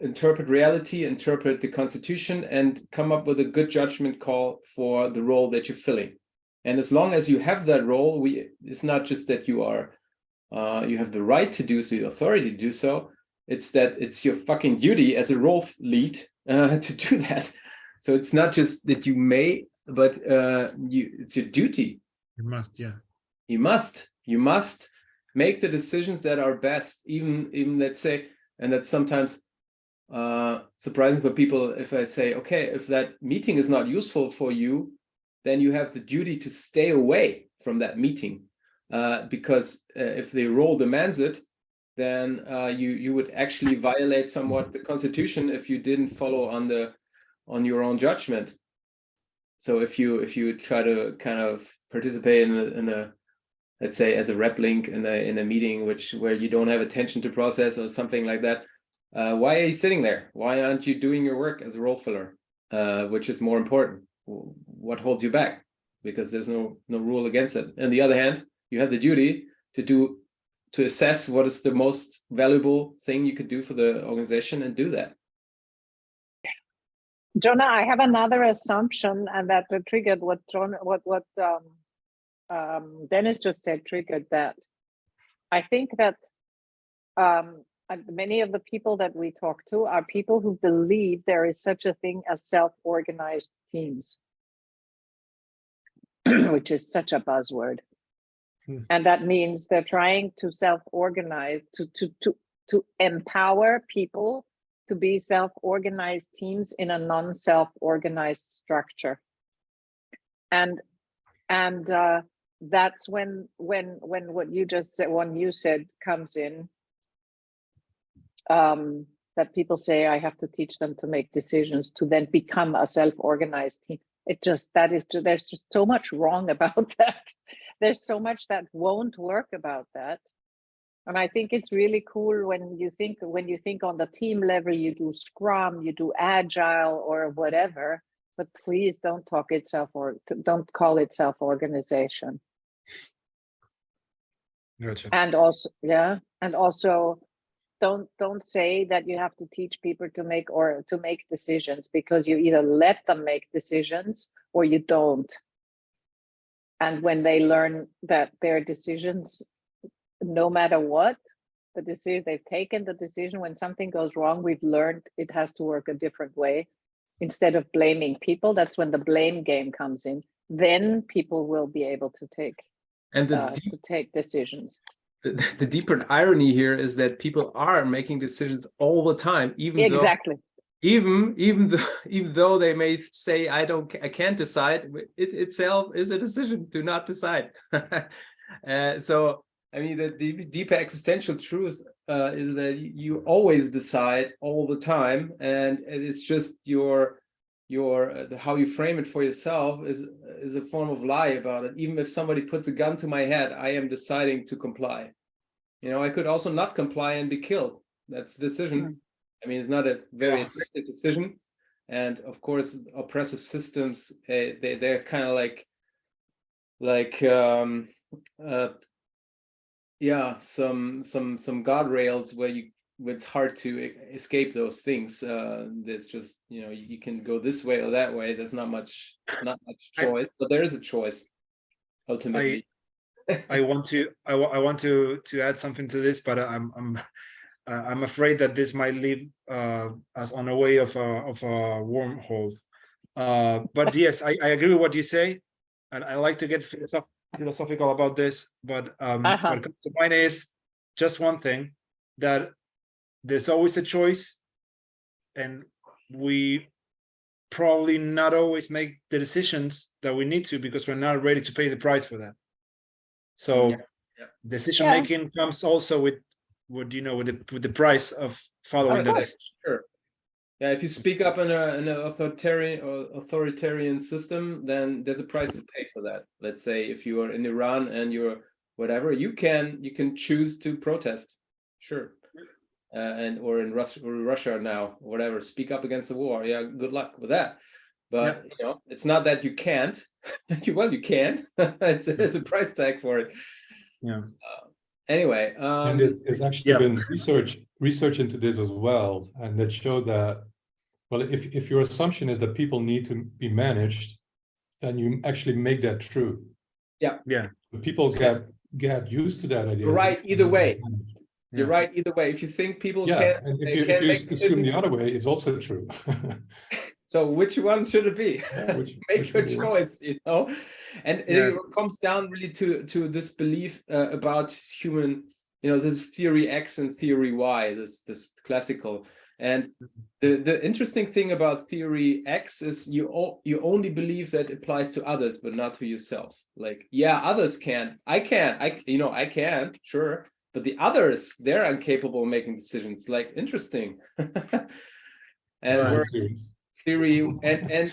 S1: interpret reality, interpret the Constitution, and come up with a good judgment call for the role that you're filling. And as long as you have that role, it's not just that you have the right to do so, the authority to do so. It's that it's your fucking duty as a role lead to do that. So it's not just that you may, but it's your duty.
S5: You must, yeah.
S1: You must make the decisions that are best, even let's say, and that's sometimes surprising for people if I say, okay, if that meeting is not useful for you, then you have the duty to stay away from that meeting, because if the role demands it, then you would actually violate somewhat the Constitution if you didn't follow on your own judgment. So if you try to kind of participate in a let's say as a rep link in a meeting where you don't have attention to process or something like that, why are you sitting there? Why aren't you doing your work as a role filler, which is more important? What holds you back? Because there's no rule against it. On the other hand, you have the duty to assess what is the most valuable thing you could do for the organization and do that.
S6: Jonah, I have another assumption, and that triggered what Dennis just said. Triggered that. I think that many of the people that we talk to are people who believe there is such a thing as self-organized teams, which is such a buzzword. And that means they're trying to self-organize, to empower people to be self-organized teams in a non-self-organized structure. And that's when what you just said, when you said comes in, that people say, I have to teach them to make decisions to then become a self-organized team. There's just so much wrong about that. There's so much that won't work about that. And I think it's really cool when you think on the team level, you do Scrum, you do Agile or whatever, but please don't call it self-organization.
S5: Gotcha.
S6: And also, don't say that you have to teach people to make decisions, because you either let them make decisions or you don't. And when they learn that their decisions, no matter what the decision they've taken, the decision, when something goes wrong, we've learned it has to work a different way. Instead of blaming people, that's when the blame game comes in. Then people will be able to take decisions.
S1: The deeper irony here is that people are making decisions all the time, even though they may say I can't decide. It itself is a decision to not decide. So I mean, the deeper existential truth is that you always decide all the time, and it's just your how you frame it for yourself is a form of lie about it. Even if somebody puts a gun to my head, I am deciding to comply. You know, I could also not comply and be killed. That's a decision. I mean, it's not a very attractive decision. And of course, oppressive systems, they're kind of like some guardrails where it's hard to escape those things. There's just, you know, you can go this way or that way. There's not much choice, but there is a choice ultimately.
S5: I want to add something to this, but I'm afraid that this might lead us on a way of a wormhole. But yes, I agree with what you say, and I like to get philosophical about this. But what comes to mind is just one thing, that there's always a choice, and we probably not always make the decisions that we need to because we're not ready to pay the price for that. So decision making comes also with the price of following the decision.
S1: Sure. Yeah, if you speak up in an authoritarian system, then there's a price to pay for that. Let's say if you are in Iran and you're whatever, you can choose to protest, sure, or in Russia now, whatever, speak up against the war. Yeah, good luck with that. But you know, it's not that you can't. Well, you can. It's a price tag for it.
S5: Yeah.
S1: Anyway,
S4: and there's actually been research into this as well, and that showed that, well, if your assumption is that people need to be managed, then you actually make that true.
S1: Yeah.
S4: But people get used to that idea.
S1: You're right either way. You're right either way. If you think people can't,
S4: and if you assume the other way, it's also true.
S1: So which one should it be?
S4: Yeah,
S1: Make your
S4: one do you want?
S1: choice, you know. And
S5: Yes.
S1: it comes down really to this belief about human, you know, this theory X and theory Y, this classical. And the interesting thing about theory X is you only believe that applies to others, but not to yourself. Like, yeah, others can. I can. I can, sure. But the others, they're incapable of making decisions. Like, interesting. And
S5: Right.
S1: whereas theory and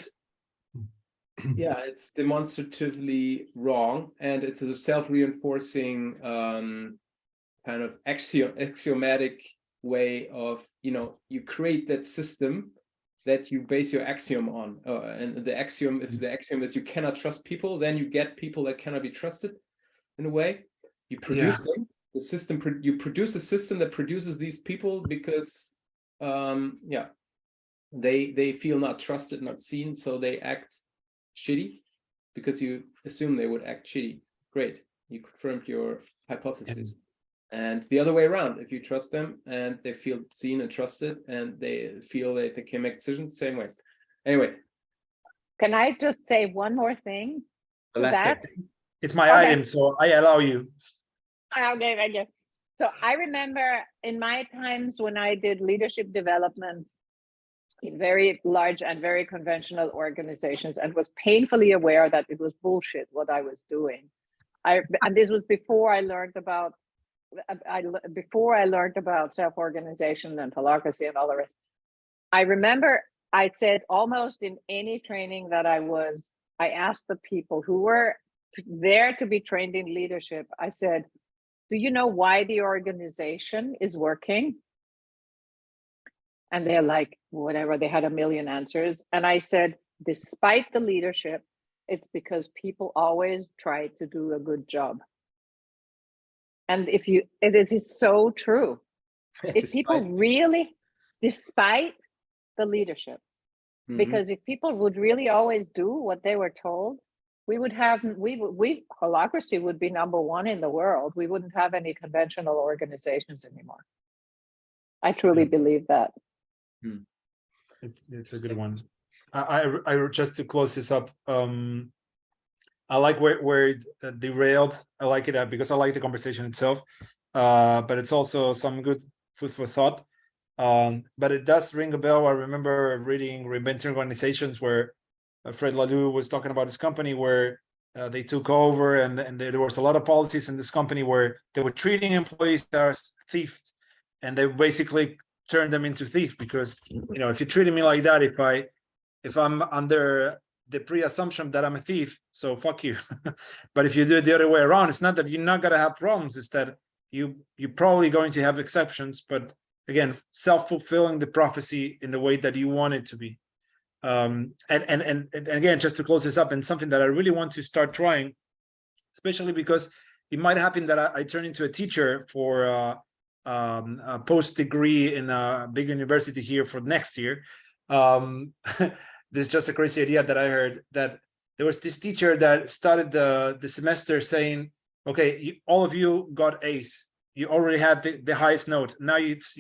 S1: yeah, it's demonstratively wrong, and it's a self-reinforcing kind of axiomatic way of, you know, you create that system that you base your axiom on, and the axiom, if the axiom is you cannot trust people, then you get people that cannot be trusted. In a way, you produce them. The system, you produce a system that produces these people because yeah, they feel not trusted, not seen, so they act shitty because you assume they would act shitty. Great, you confirmed your hypothesis. And the other way around, if you trust them and they feel seen and trusted and they feel that they can make decisions, same way. Anyway,
S6: Can I just say one more thing
S1: the
S6: to
S1: last
S6: that?
S1: thing.
S5: It's my item, so I allow you.
S6: Okay, thank you. So I remember in my times when I did leadership development in very large and very conventional organizations, and was painfully aware that it was bullshit what I was doing. And this was before I learned about self-organization and holacracy and all the rest. I remember I said almost in any training that I asked the people who were there to be trained in leadership, I said, do you know why the organization is working? And they're like, whatever, they had a million answers. And I said, despite the leadership, it's because people always try to do a good job. And it is so true. If people really, despite the leadership, because if people would really always do what they were told, Holacracy would be #1 in the world. We wouldn't have any conventional organizations anymore. I truly believe that.
S5: It's a good one. I just to close this up, I like where it derailed. I like it because I like the conversation itself, but it's also some good food for thought. But it does ring a bell. I remember reading Reinventing Organizations where Fred Laloux was talking about his company where they took over and there was a lot of policies in this company where they were treating employees as thieves, and they basically turned them into thieves because, you know, if you're treating me like that, if I'm under the pre-assumption that I'm a thief, so fuck you. But if you do it the other way around, it's not that you're not gonna have problems, it's that you're probably going to have exceptions, but again, self-fulfilling the prophecy in the way that you want it to be. And again, just to close this up, and something that I really want to start trying, especially because it might happen that I turn into a teacher for a post-degree in a big university here for next year. There's just a crazy idea that I heard, that there was this teacher that started the semester saying, okay, all of you got A's. You already had the highest note. Now it's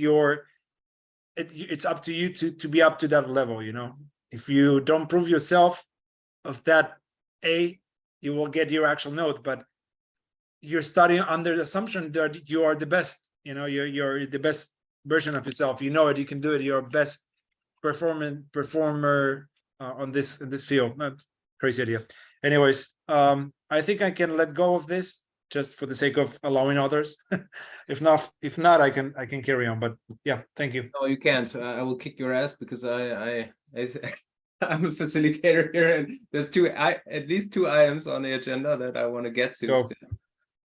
S5: up to you to be up to that level, you know. If you don't prove yourself of that A, you will get your actual note, but you're studying under the assumption that you are the best, you know, you're the best version of yourself. You know it, you can do it, you're best performer in this field. Crazy idea. Anyways, I think I can let go of this just for the sake of allowing others. if not, I can carry on. But yeah, thank you.
S1: No, you can't. I will kick your ass because I'm a facilitator here, and there's at least two items on the agenda that I want to get to. Still.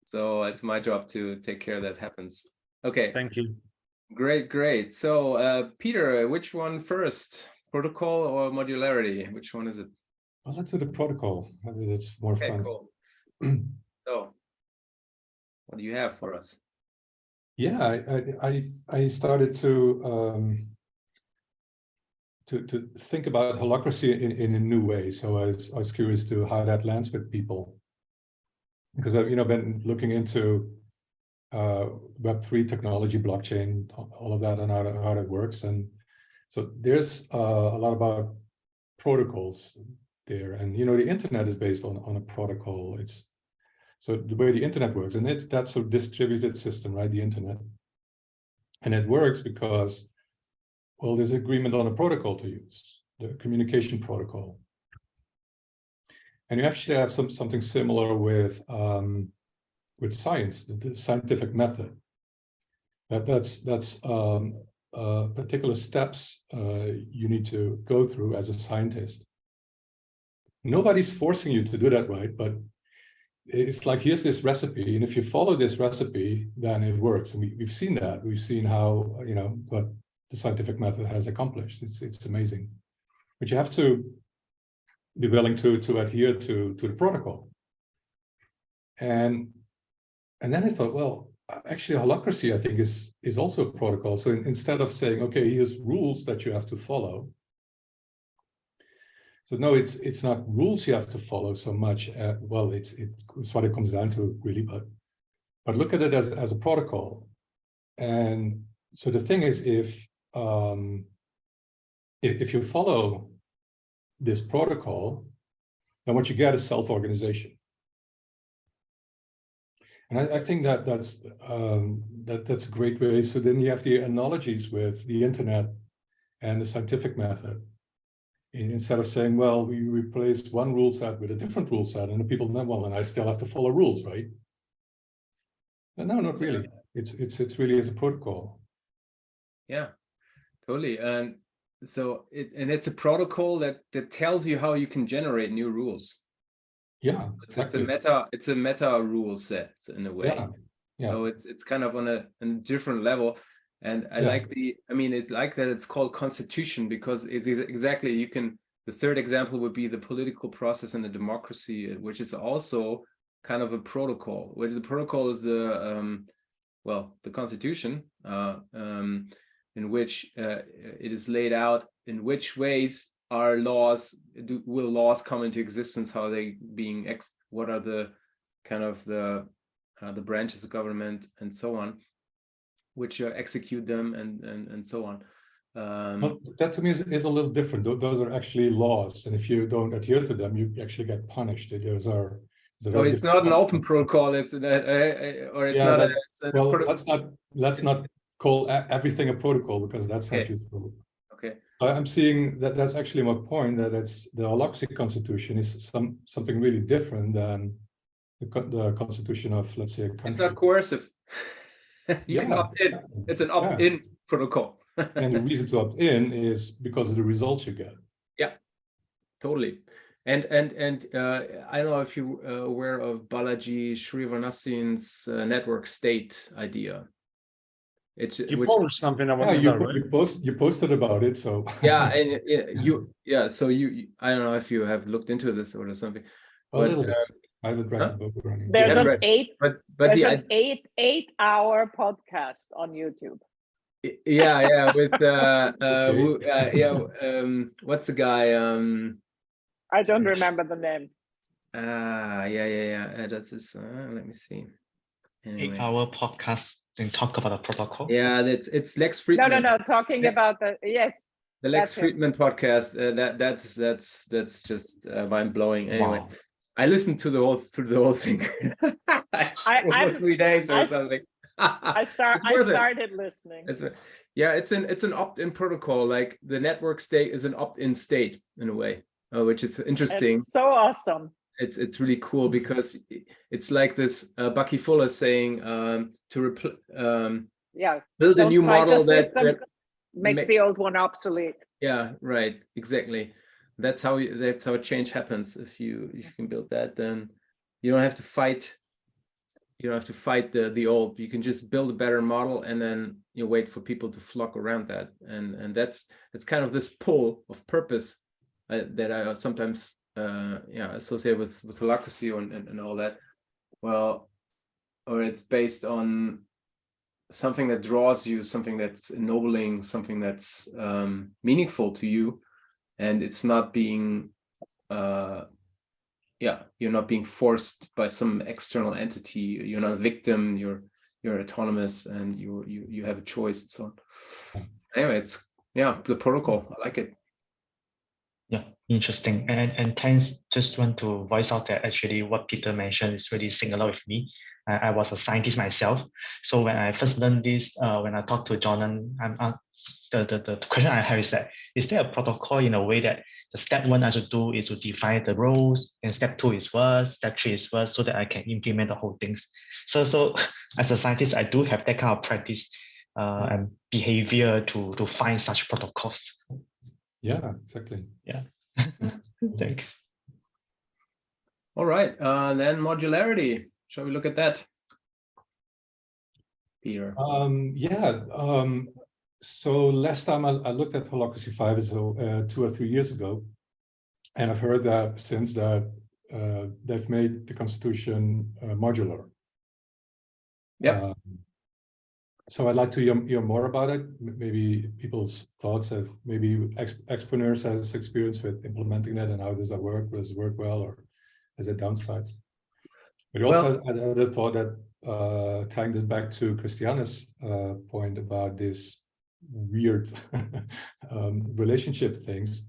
S1: So it's my job to take care that happens. Okay.
S5: Thank you.
S1: Great. So Peter, which one first? Protocol or modularity? Which one is it?
S4: Well, let's do the protocol. That's more fun.
S1: Cool. So what do you have for us?
S4: Yeah, I started to think about holacracy in a new way. So I was curious to how that lands with people, because I've been looking into Web3 technology, blockchain, all of that, and how that works. And so there's a lot about protocols there, and the internet is based on a protocol. It's so the way the internet works, and that's a distributed system, right? The internet, and it works because, well, there's agreement on a protocol to use, the communication protocol, and you actually have something similar with science, the scientific method. That's particular steps you need to go through as a scientist. Nobody's forcing you to do that, right? But it's like, here's this recipe, and if you follow this recipe, then it works. And we've seen that. We've seen how, what the scientific method has accomplished. It's amazing. But you have to be willing to adhere to the protocol. And then I thought, well, actually, holacracy, I think, is also a protocol. So instead of saying, okay, here's rules that you have to follow. So no, it's not rules you have to follow so much. Well, it's what it comes down to, really. But look at it as a protocol. And so the thing is, if you follow this protocol, then what you get is self-organization. And I think that's a great way. So then you have the analogies with the internet and the scientific method. Instead of saying, well, we replace one rule set with a different rule set, and the people know, well, and I still have to follow rules, right? But no, not really. It's really as a protocol.
S1: Yeah, totally. And so it's a protocol that tells you how you can generate new rules.
S4: Yeah, exactly.
S1: It's a meta rule set in a way.
S4: Yeah.
S1: So it's kind of on a different level. And I like it's like that it's called constitution, because it's exactly, the third example would be the political process in a democracy, which is also kind of a protocol, where the protocol is the constitution, in which it is laid out in which ways are will laws come into existence, how they being, what are the kind of the branches of government and so on, which execute them and so on.
S4: Well, that to me is a little different. Those are actually laws, and if you don't adhere to them, you actually get punished. Those are.
S1: It's not an open protocol. It's
S4: let's not call everything a protocol, because that's not useful.
S1: Okay.
S4: I'm seeing that's actually my point, that it's the Holacracy Constitution is something really different than the Constitution of, let's say, a country.
S1: It's not coercive. You can opt in. It's an opt-in protocol.
S4: And the reason to opt in is because of the results you get.
S1: Yeah, totally. And I don't know if you're aware of Balaji Srinivasan's network state idea.
S5: You posted something about that, right?
S4: You posted about it, so
S1: yeah, and so you I don't know if you have looked into this or something.
S4: A little bit. I haven't read the book or anything.
S6: There's an
S1: but
S6: 8-hour podcast on YouTube.
S1: With what's the guy?
S6: I don't remember the name.
S1: That's his. Let me see. Anyway.
S2: 8-hour podcast and talk about a protocol.
S1: Yeah, it's Lex Friedman.
S6: No. Talking about the
S1: Lex Friedman podcast. That's just mind blowing. Anyway, wow. I listened to the whole thing. For 3 days or something.
S6: I started listening.
S1: It's an opt-in protocol. Like the network state is an opt-in state in a way, which is interesting.
S6: It's so awesome.
S1: It's really cool, because it's like this Bucky Fuller saying to build a new model that
S6: makes the old one obsolete. Yeah,
S1: right, exactly. That's how change happens. If you can build that, then you don't have to fight. You don't have to fight the old. You can just build a better model, and then you wait for people to flock around that. And that's kind of this pull of purpose that I sometimes associate with holacracy and all that. Well, or it's based on something that draws you, something that's ennobling, something that's meaningful to you, and it's not being you're not being forced by some external entity. You're not a victim. You're autonomous, and you have a choice and so on. Anyway, it's the protocol. I like it.
S2: Yeah, interesting. And thanks, just want to voice out that actually what Peter mentioned is really similar with me. I was a scientist myself. So when I first learned this, when I talked to John, the question I have is that, is there a protocol in a way that the step one I should do is to define the roles, and step two is what, step three is what, so that I can implement the whole things. So as a scientist, I do have that kind of practice and behavior to find such protocols.
S4: Yeah, exactly.
S2: Yeah. Thanks.
S1: All right, then modularity. Shall we look at that, Peter?
S4: So last time I looked at Holacracy 5, so 2 or 3 years ago, and I've heard that since that they've made the constitution modular.
S1: Yeah.
S4: So I'd like to hear more about it. Maybe people's thoughts have, maybe Expreneurs has experience with implementing that, and how does that work? Does it work well, or has it downsides? But you also had a thought that tying this back to Christiane's point about this weird relationship things.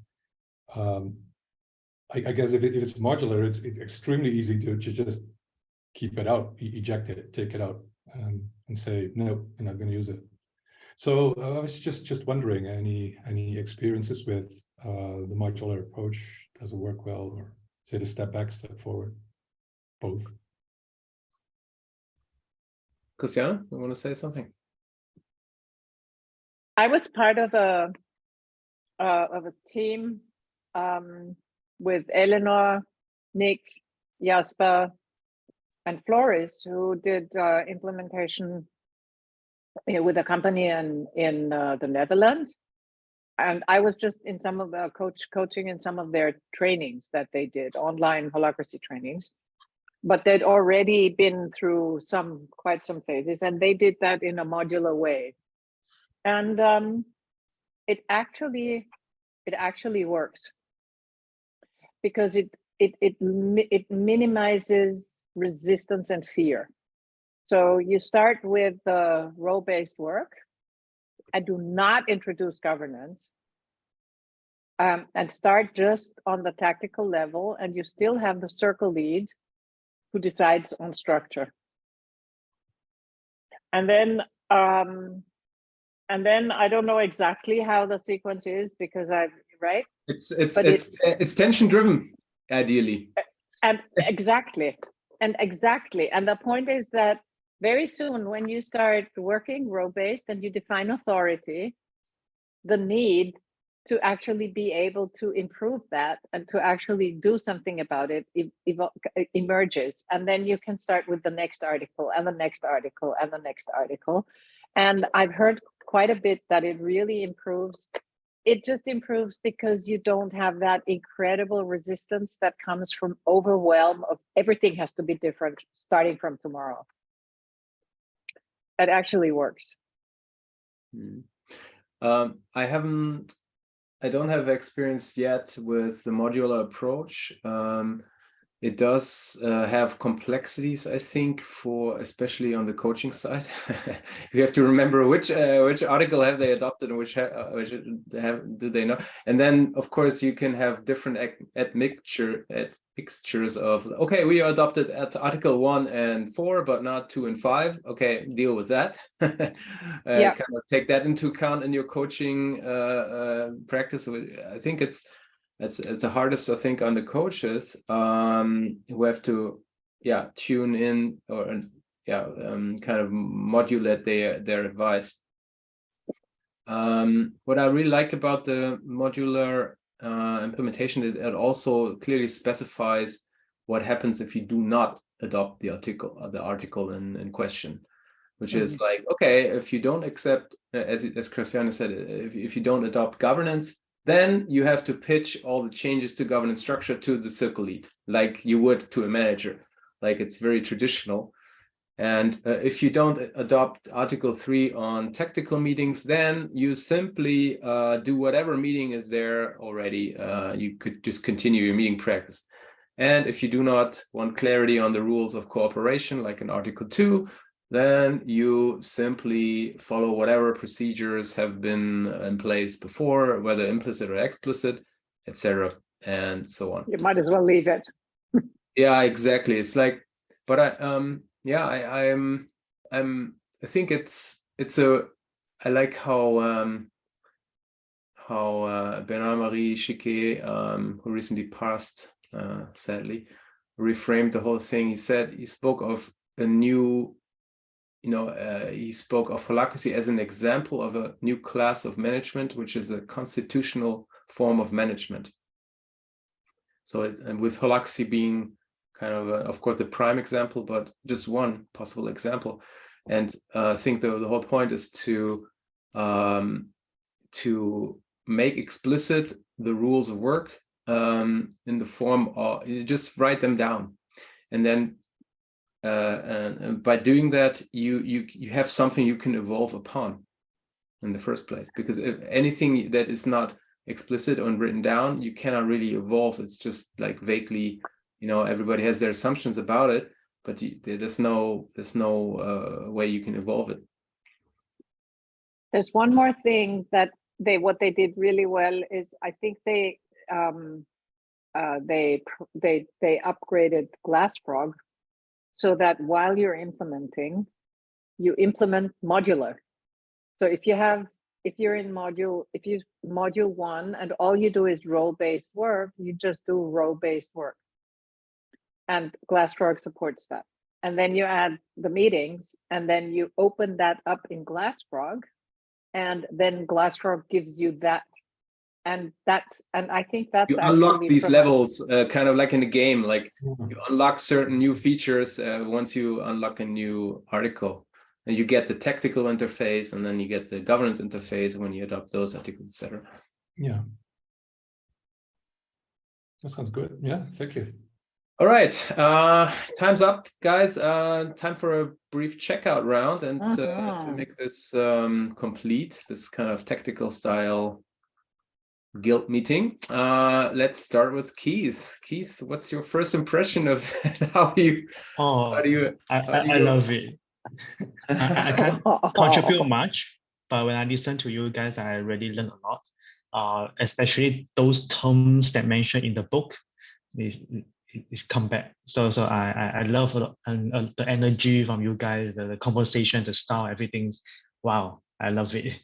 S4: I guess if it's modular, it's extremely easy to just keep it out, eject it, take it out, and say, no, I'm not going to use it. So I was just wondering, any experiences with the modular approach? Does it work well, or is it a step back, step forward? Both.
S1: Christiane, you want to say something?
S6: I was part of a team with Eleanor, Nick, Jasper, and Floris, who did implementation with a company in the Netherlands. And I was just in some of the coaching in some of their trainings that they did, online Holacracy trainings. But they'd already been through quite some phases, and they did that in a modular way. And it actually works, because it minimizes resistance and fear. So you start with the role-based work and do not introduce governance, and start just on the tactical level, and you still have the circle lead who decides on structure. And then I don't know exactly how the sequence is, because right?
S1: It's tension driven, ideally.
S6: And exactly. And the point is that very soon, when you start working role-based and you define authority, the need to actually be able to improve that and to actually do something about it emerges. And then you can start with the next article and the next article and the next article. And I've heard quite a bit that it really improves. It just improves because you don't have that incredible resistance that comes from overwhelm of everything has to be different starting from tomorrow. It actually works.
S1: I don't have experience yet with the modular approach. It does have complexities, I think, especially on the coaching side. You have to remember which article have they adopted and which do they not. And then, of course, you can have different mixtures of, okay, we adopted at Article 1 and 4, but not 2 and 5. Okay, deal with that.
S6: Yeah.
S1: Kind of take that into account in your coaching practice. I think it's the hardest, I think, on the coaches who have to tune in or kind of modulate their advice. What I really like about the modular implementation is it also clearly specifies what happens if you do not adopt the article in question, which is like, okay, if you don't accept, as Christiane said, if you don't adopt governance, then you have to pitch all the changes to governance structure to the circle lead, like you would to a manager. Like, it's very traditional. And if you don't adopt Article 3 on tactical meetings, then you simply do whatever meeting is there already. You could just continue your meeting practice. And if you do not want clarity on the rules of cooperation, like in Article 2, then you simply follow whatever procedures have been in place before, whether implicit or explicit, etc., and so on.
S6: You might as well leave it.
S1: Yeah, exactly. It's like, but I think I like how Bernard-Marie Chiquet, who recently passed, sadly, reframed the whole thing. He spoke of a new, he spoke of holacracy as an example of a new class of management, which is a constitutional form of management. So, and with holacracy being kind of course, the prime example, but just one possible example. And I think the whole point is to make explicit the rules of work in the form of, you just write them down, and then and by doing that, you have something you can evolve upon in the first place. Because if anything that is not explicit or written down, you cannot really evolve. It's just like vaguely, everybody has their assumptions about it, but there's no way you can evolve it.
S6: There's one more thing that what they did really well is, I think they upgraded GlassFrog so that while you're implementing, you implement modular. So if you're in module 1 and all you do is role-based work, you just do role-based work. And GlassFrog supports that. And then you add the meetings, and then you open that up in GlassFrog, and then GlassFrog gives you that. And I think that's
S1: you unlock these
S6: from
S1: levels, kind of like in a game, like you unlock certain new features once you unlock a new article, and you get the tactical interface, and then you get the governance interface when you adopt those articles, etc.
S4: Yeah, that sounds good. Yeah, thank you.
S1: All right, time's up, guys. Time for a brief checkout round, and to make this complete, this kind of tactical style guild meeting. Let's start with Keith. Keith, what's your first impression of how you?
S2: I love it. I can't contribute much, but when I listen to you guys, I really learn a lot. Especially those terms that mentioned in the book is come back. So I love the energy from you guys, the conversation, the style, everything's wow. I love it.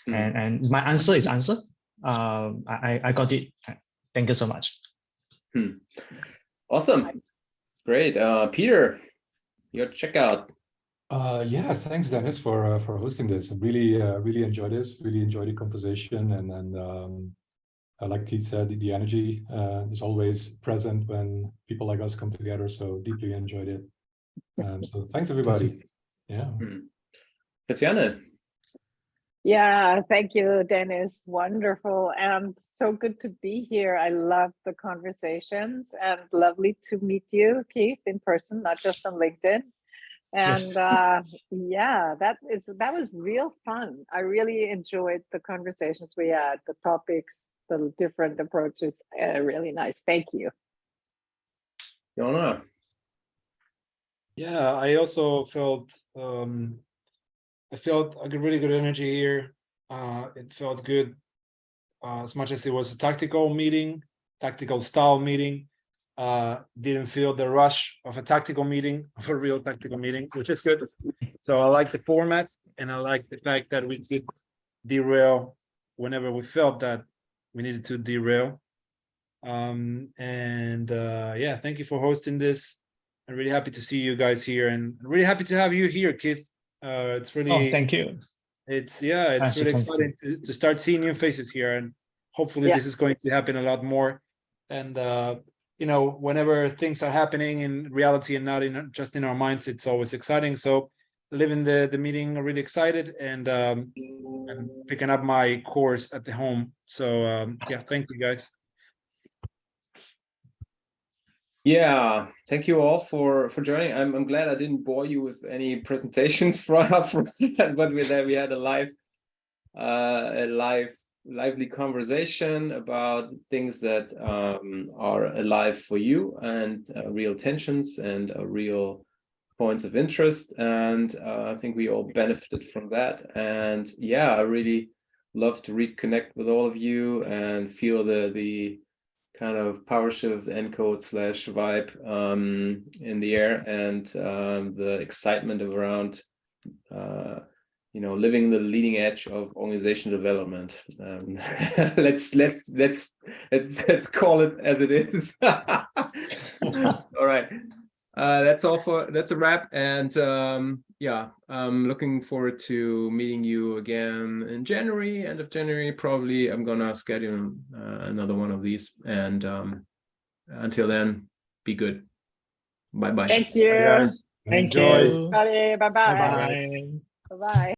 S2: And my answer is answered. I got it. Thank you so much.
S1: Awesome. Great. Peter, your checkout.
S4: Yeah, thanks, Dennis, for hosting this. I really enjoyed this. Really enjoyed the conversation, and like Keith said, the energy is always present when people like us come together. So deeply enjoyed it. So thanks, everybody. Yeah.
S1: Christiane.
S6: Yeah, thank you, Dennis. Wonderful and so good to be here. I love the conversations, and lovely to meet you, Keith, in person, not just on LinkedIn. And yeah, that was real fun. I really enjoyed the conversations we had, the topics, the different approaches. Really nice. Thank you.
S1: Jona.
S5: Yeah, I also felt I felt like a really good energy here. It felt good as much as it was a tactical meeting, tactical style meeting. Didn't feel the rush of a tactical meeting, of a real tactical meeting, which is good. So I like the format, and I like the fact that we could derail whenever we felt that we needed to derail. Yeah, thank you for hosting this. I'm really happy to see you guys here, and really happy to have you here, Keith. It's really
S2: thank you.
S5: It's really exciting to start seeing new faces here, and hopefully this is going to happen a lot more. And whenever things are happening in reality and not just in our minds, it's always exciting. So living the meeting, I'm really excited, and picking up my course at the home. So yeah, thank you guys.
S1: Yeah, thank you all for joining. I'm glad I didn't bore you with any presentations but we had a lively conversation about things that are alive for you, and real tensions and real points of interest. And I think we all benefited from that. And yeah, I really love to reconnect with all of you and feel the kind of PowerShift encode / vibe in the air, and the excitement around living the leading edge of organizational development. Let's call it as it is. All right. That's a wrap. And yeah, I'm looking forward to meeting you again in January, end of January, probably. I'm gonna schedule another one of these. And until then, be good. Bye-bye.
S6: Thank you.
S5: Bye, guys.
S2: Thank
S5: Enjoy.
S2: you.
S6: Bye bye.
S2: Bye bye.
S6: Bye bye.